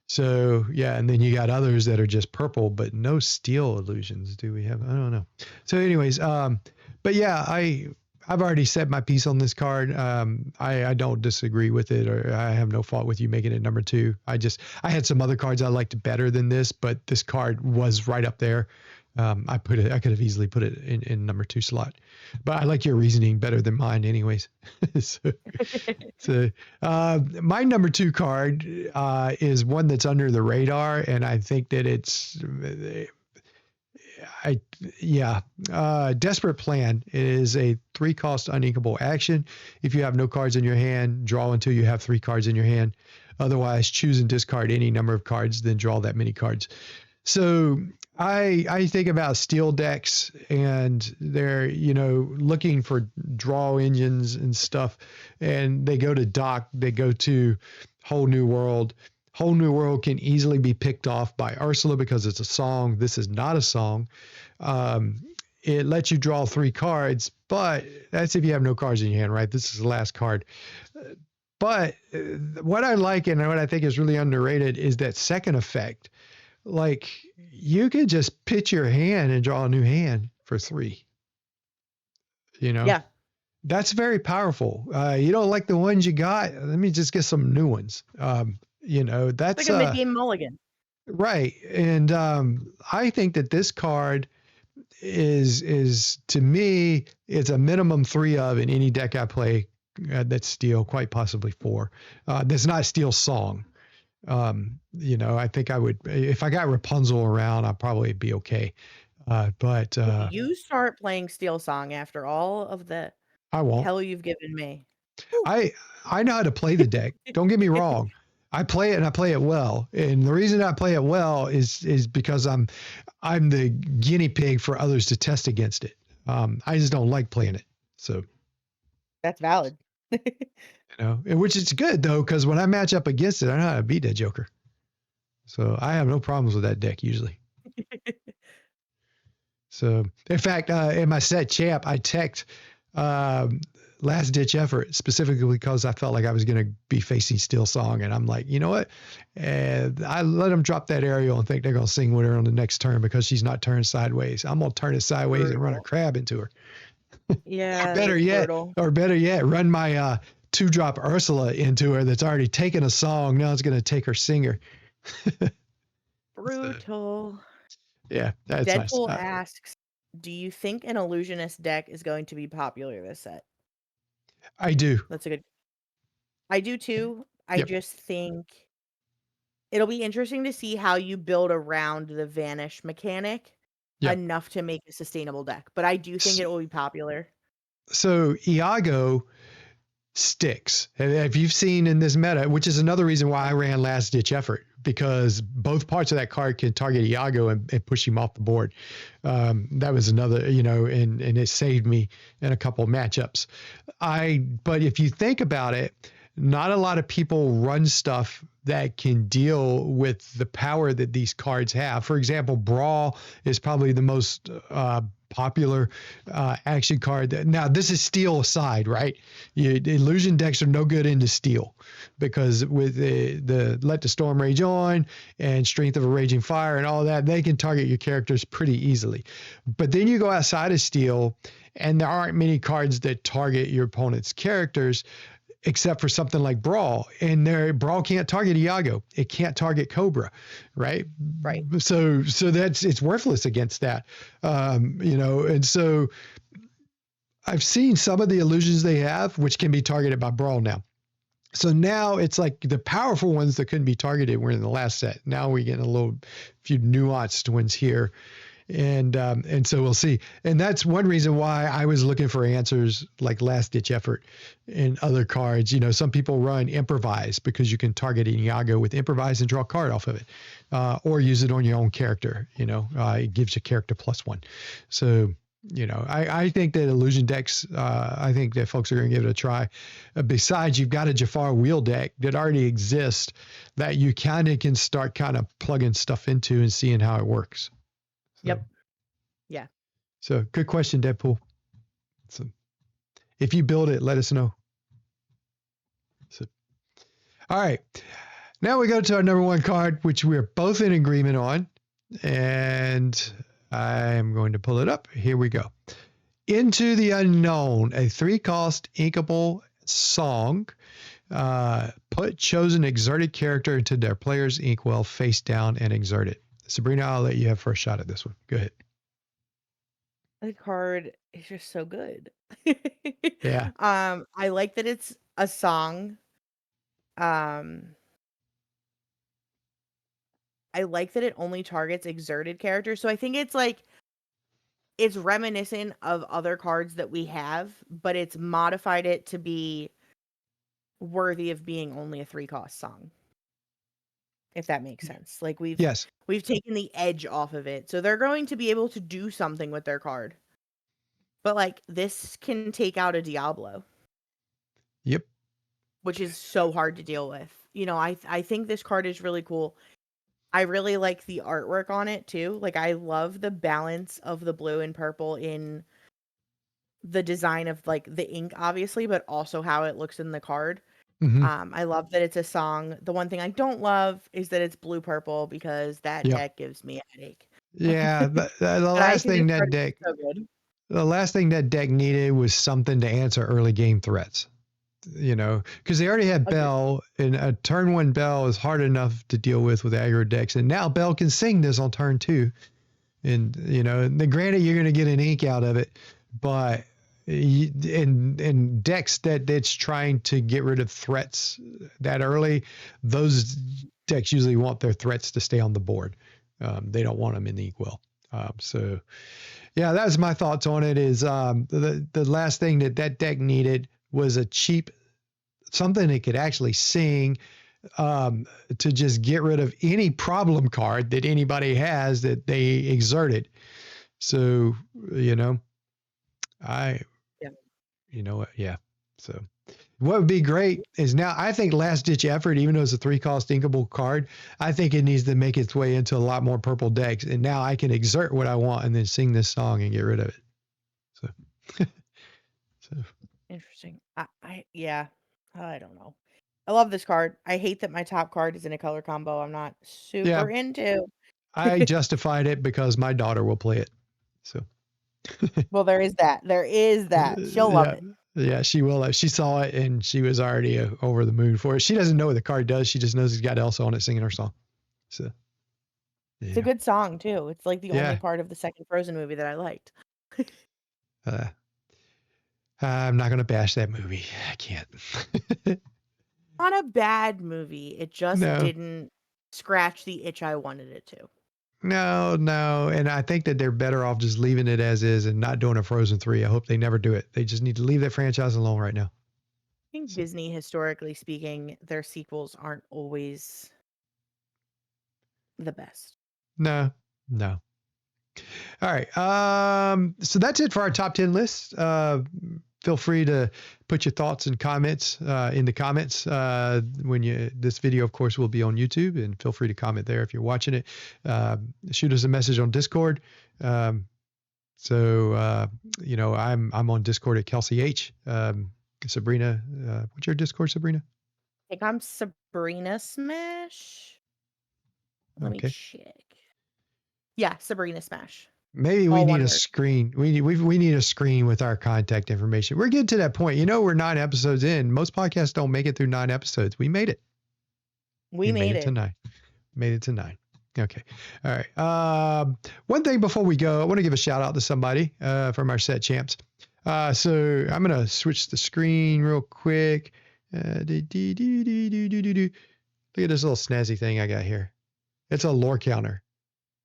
So, yeah, and then you got others that are just purple, but no steel illusions. Do we have? I don't know. So anyways, but yeah, I've already said my piece on this card. I don't disagree with it, or I have no fault with you making it number 2. I had some other cards I liked better than this, but this card was right up there. I could have easily put it in number 2 slot, but I like your reasoning better than mine anyways. so my number 2 card is one that's under the radar, and I think that it's Desperate Plan is a 3-cost uninkable action. If you have no cards in your hand, draw until you have 3 cards in your hand. Otherwise, choose and discard any number of cards, then draw that many cards. So I think about steel decks, and they're, looking for draw engines and stuff, and they go to dock, they go to Whole New World. Whole New World can easily be picked off by Ursula because it's a song. This is not a song. Um, it lets you draw 3 cards, but that's if you have no cards in your hand, right? This is the last card. But what I like and what I think is really underrated is that second effect. Like, you could just pitch your hand and draw a new hand for 3. You know, Yeah, that's very powerful. You don't like the ones you got? Let me just get some new ones. it's like That's a mid-game mulligan. right. And I think that this card is to me, it's a minimum 3 of in any deck I play. That's steel, quite possibly 4. That's not steel song. I think I would, if I got Rapunzel around, I'd probably be okay. But Will you start playing Steel Song after all of the I won't. hell you've given me? Whew. I I know how to play the deck. Don't get me wrong. I play it and I play it well. And the reason I play it well is because I'm the guinea pig for others to test against it. I just don't like playing it. So, That's valid. and which is good though, because when I match up against it, I know how to beat that Joker. So I have no problems with that deck usually. So, in fact, in my set champ, I teched last ditch effort specifically because I felt like I was going to be facing Steel Song. And I'm like, you know what? I let them drop that aerial and think they're going to sing with her on the next turn because she's not turned sideways. I'm going to turn it sideways and run a Brutal. crab into her. Yeah, Better that's yet, brutal. run my 2-drop Ursula into her that's already taken a song. Now it's going to take her singer. So, Brutal. yeah, that's nice. Deadpool asks, "Do you think an illusionist deck is going to be popular this set?" I do. That's a good. I do too. I Yep. just think it'll be interesting to see how you build around the vanish mechanic Yep. enough to make a sustainable deck. But I do think it will be popular. So Iago sticks. And if you've seen in this meta, which is another reason why I ran last ditch effort, because both parts of that card can target Iago and push him off the board. That was another, and it saved me in a couple of matchups. But if you think about it, not a lot of people run stuff that can deal with the power that these cards have. For example, Brawl is probably the most popular action card. Now, this is steel aside, right? Illusion decks are no good into steel because with the Let the Storm Rage On and Strength of a Raging Fire and all that, they can target your characters pretty easily. But then you go outside of steel, and there aren't many cards that target your opponent's characters except for something like Brawl. And Brawl can't target Iago. It can't target Cobra, right? Right. So it's worthless against that. And so I've seen some of the illusions they have, which can be targeted by Brawl now. So now it's like the powerful ones that couldn't be targeted were in the last set. Now we're getting a few nuanced ones here. And so we'll see. And that's one reason why I was looking for answers like last ditch effort in other cards. Some people run improvise because you can target Iago with improvise and draw a card off of it, or use it on your own character. It gives your character +1. So, I think that illusion decks, I think that folks are going to give it a try. Besides, you've got a Jafar wheel deck that already exists that you kind of can start kind of plugging stuff into and seeing how it works. So, Yep. Yeah. So good question, Deadpool. So if you build it, let us know. So, all right. Now we go to our number 1 card, which we're both in agreement on. And I'm going to pull it up. Here we go. Into the Unknown, a 3-cost inkable song. Put chosen exerted character into their player's inkwell face down and exert it. Sabrina, I'll let you have first shot at this one. Go ahead. The card is just so good. Yeah. I like that it's a song. I like that it only targets exerted characters. So I think it's reminiscent of other cards that we have, but it's modified it to be worthy of being only a 3-cost song. if that makes sense. Like Yes. we've taken the edge off of it. So they're going to be able to do something with their card. But like this can take out a Diablo, Yep. which is so hard to deal with. You know, I think this card is really cool. I really like the artwork on it too. Like I love the balance of the blue and purple in the design of like the ink obviously, but also how it looks in the card. Hmm. I love that it's a song. The one thing I don't love is that it's blue purple because that Yep. deck gives me a headache. Yeah. The But I last think this thing card that is deck, so good. the last thing that deck needed was something to answer early game threats. Because they already had Agreed. Bell, and a turn one Bell is hard enough to deal with aggro decks, and now Bell can sing this on turn two, and granted you're going to get an ink out of it, but in decks that's trying to get rid of threats that early, those decks usually want their threats to stay on the board. They don't want them in the ink well. So yeah, that was my thoughts on it. Is the last thing that deck needed was a cheap something that could actually sing, to just get rid of any problem card that anybody has that they exerted. So, I, Yeah. yeah. So what would be great is now I think last ditch effort, even though it's a 3-cost inkable card, I think it needs to make its way into a lot more purple decks. And now I can exert what I want and then sing this song and get rid of it. So, so Interesting. Yeah. I don't know. I love this card. I hate that my top card is in a color combo I'm not yeah, super into. I justified it because my daughter will play it. So. Well, there is that. There is that. She'll love Yeah, it. yeah, she will. She saw it and she was already over the moon for it. She doesn't know what the card does. She just knows it's got Elsa on it singing her song. So It's a yeah, good song too. It's like the only yeah. part of the second Frozen movie that I liked. Uh, I'm not gonna bash that movie. I can't. Not a bad movie. It just No, didn't scratch the itch I wanted it to. no, no. And I think that they're better off just leaving it as is and not doing a Frozen 3. I hope they never do it. They just need to leave that franchise alone right now. I think So, Disney, historically speaking, their sequels aren't always the best. no, no. All right. So that's it for our top 10 list. Feel free to put your thoughts and comments in the comments this video, of course, will be on YouTube, and feel free to comment there if you're watching it. Shoot us a message on Discord. I'm on Discord at Kelsey H. Sabrina, what's your Discord, Sabrina? I think I'm Sabrina Smash. Let me Okay. check. Yeah, Sabrina Smash. Maybe we All need one a word. screen. We need a screen with our contact information. We're getting to that point. We're 9 episodes in. Most podcasts don't make it through 9 episodes. We made it. We made it to it. 9. Made it to 9. Okay. All right. One thing before we go, I want to give a shout out to somebody from our set champs. So I'm going to switch the screen real quick. Look at this little snazzy thing I got here. It's a lore counter.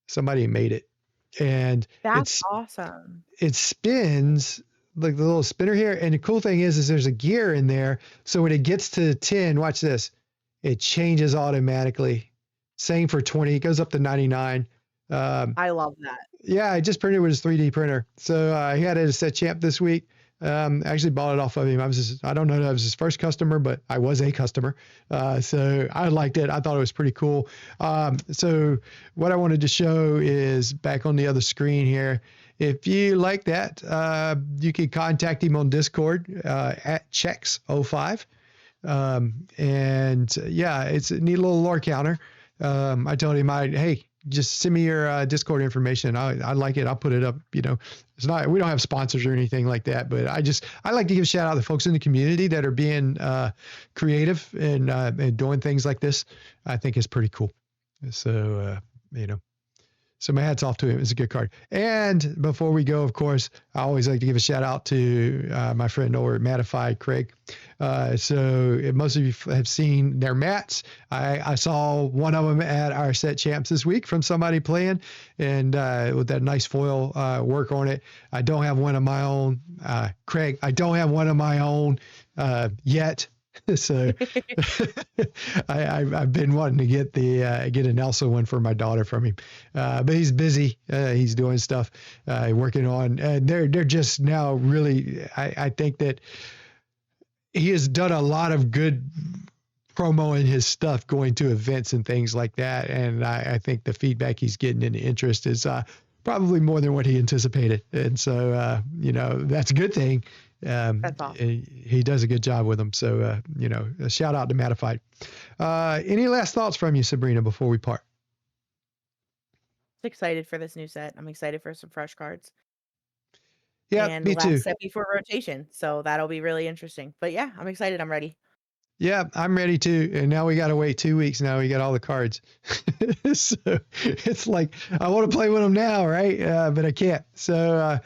Somebody made it. And That's awesome. it spins like the little spinner here. And the cool thing is there's a gear in there. So when it gets to 10, watch this, it changes automatically. Same for 20, it goes up to 99. I love that. Yeah, I just printed with his 3D printer. So he had it at a set champ this week. I actually bought it off of him. I don't know if I was his first customer, but I was a customer. So I liked it. I thought it was pretty cool. So what I wanted to show is back on the other screen here. If you like that, you can contact him on Discord at Checks05. It's a neat little lore counter. I told him, hey, just send me your Discord information. I like it. I'll put it up. It's not, we don't have sponsors or anything like that, but I like to give a shout out to folks in the community that are being creative and doing things like this. I think it's pretty cool. So, so my hat's off to him. It's a good card. And before we go, of course, I always like to give a shout out to my friend over at Mattify, Craig. So most of you have seen their mats. I saw one of them at our set champs this week from somebody playing, and with that nice foil work on it. I don't have one of my own, Craig. I don't have one of my own yet. So I've been wanting to get get an Elsa one for my daughter from him, but he's busy. He's doing stuff, working on. They're just now really. I think that he has done a lot of good promoing his stuff, going to events and things like that. And I think the feedback he's getting and the interest is probably more than what he anticipated. And so, that's a good thing. That's awesome. He does a good job with them. So, a shout out to Matified. Any last thoughts from you, Sabrina, before we part? Excited for this new set. I'm excited for some fresh cards. Yeah, And the me too. last set before rotation. So that'll be really interesting. But yeah, I'm excited. I'm ready. Yeah, I'm ready too. And now we got to wait 2 weeks. Now we got all the cards. So it's like, I want to play with them now, right? But I can't. So,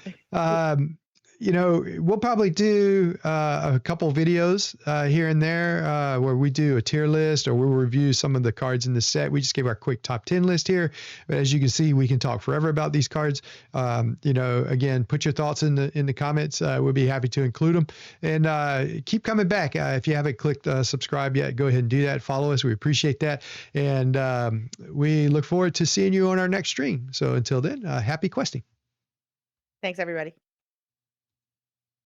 we'll probably do a couple videos here and there where we do a tier list or we'll review some of the cards in the set. We just gave our quick top 10 list here. But as you can see, we can talk forever about these cards. Again, put your thoughts in the comments. We'll be happy to include them. And keep coming back. If you haven't clicked subscribe yet, go ahead and do that. Follow us. We appreciate that. And we look forward to seeing you on our next stream. So until then, happy questing. Thanks, everybody.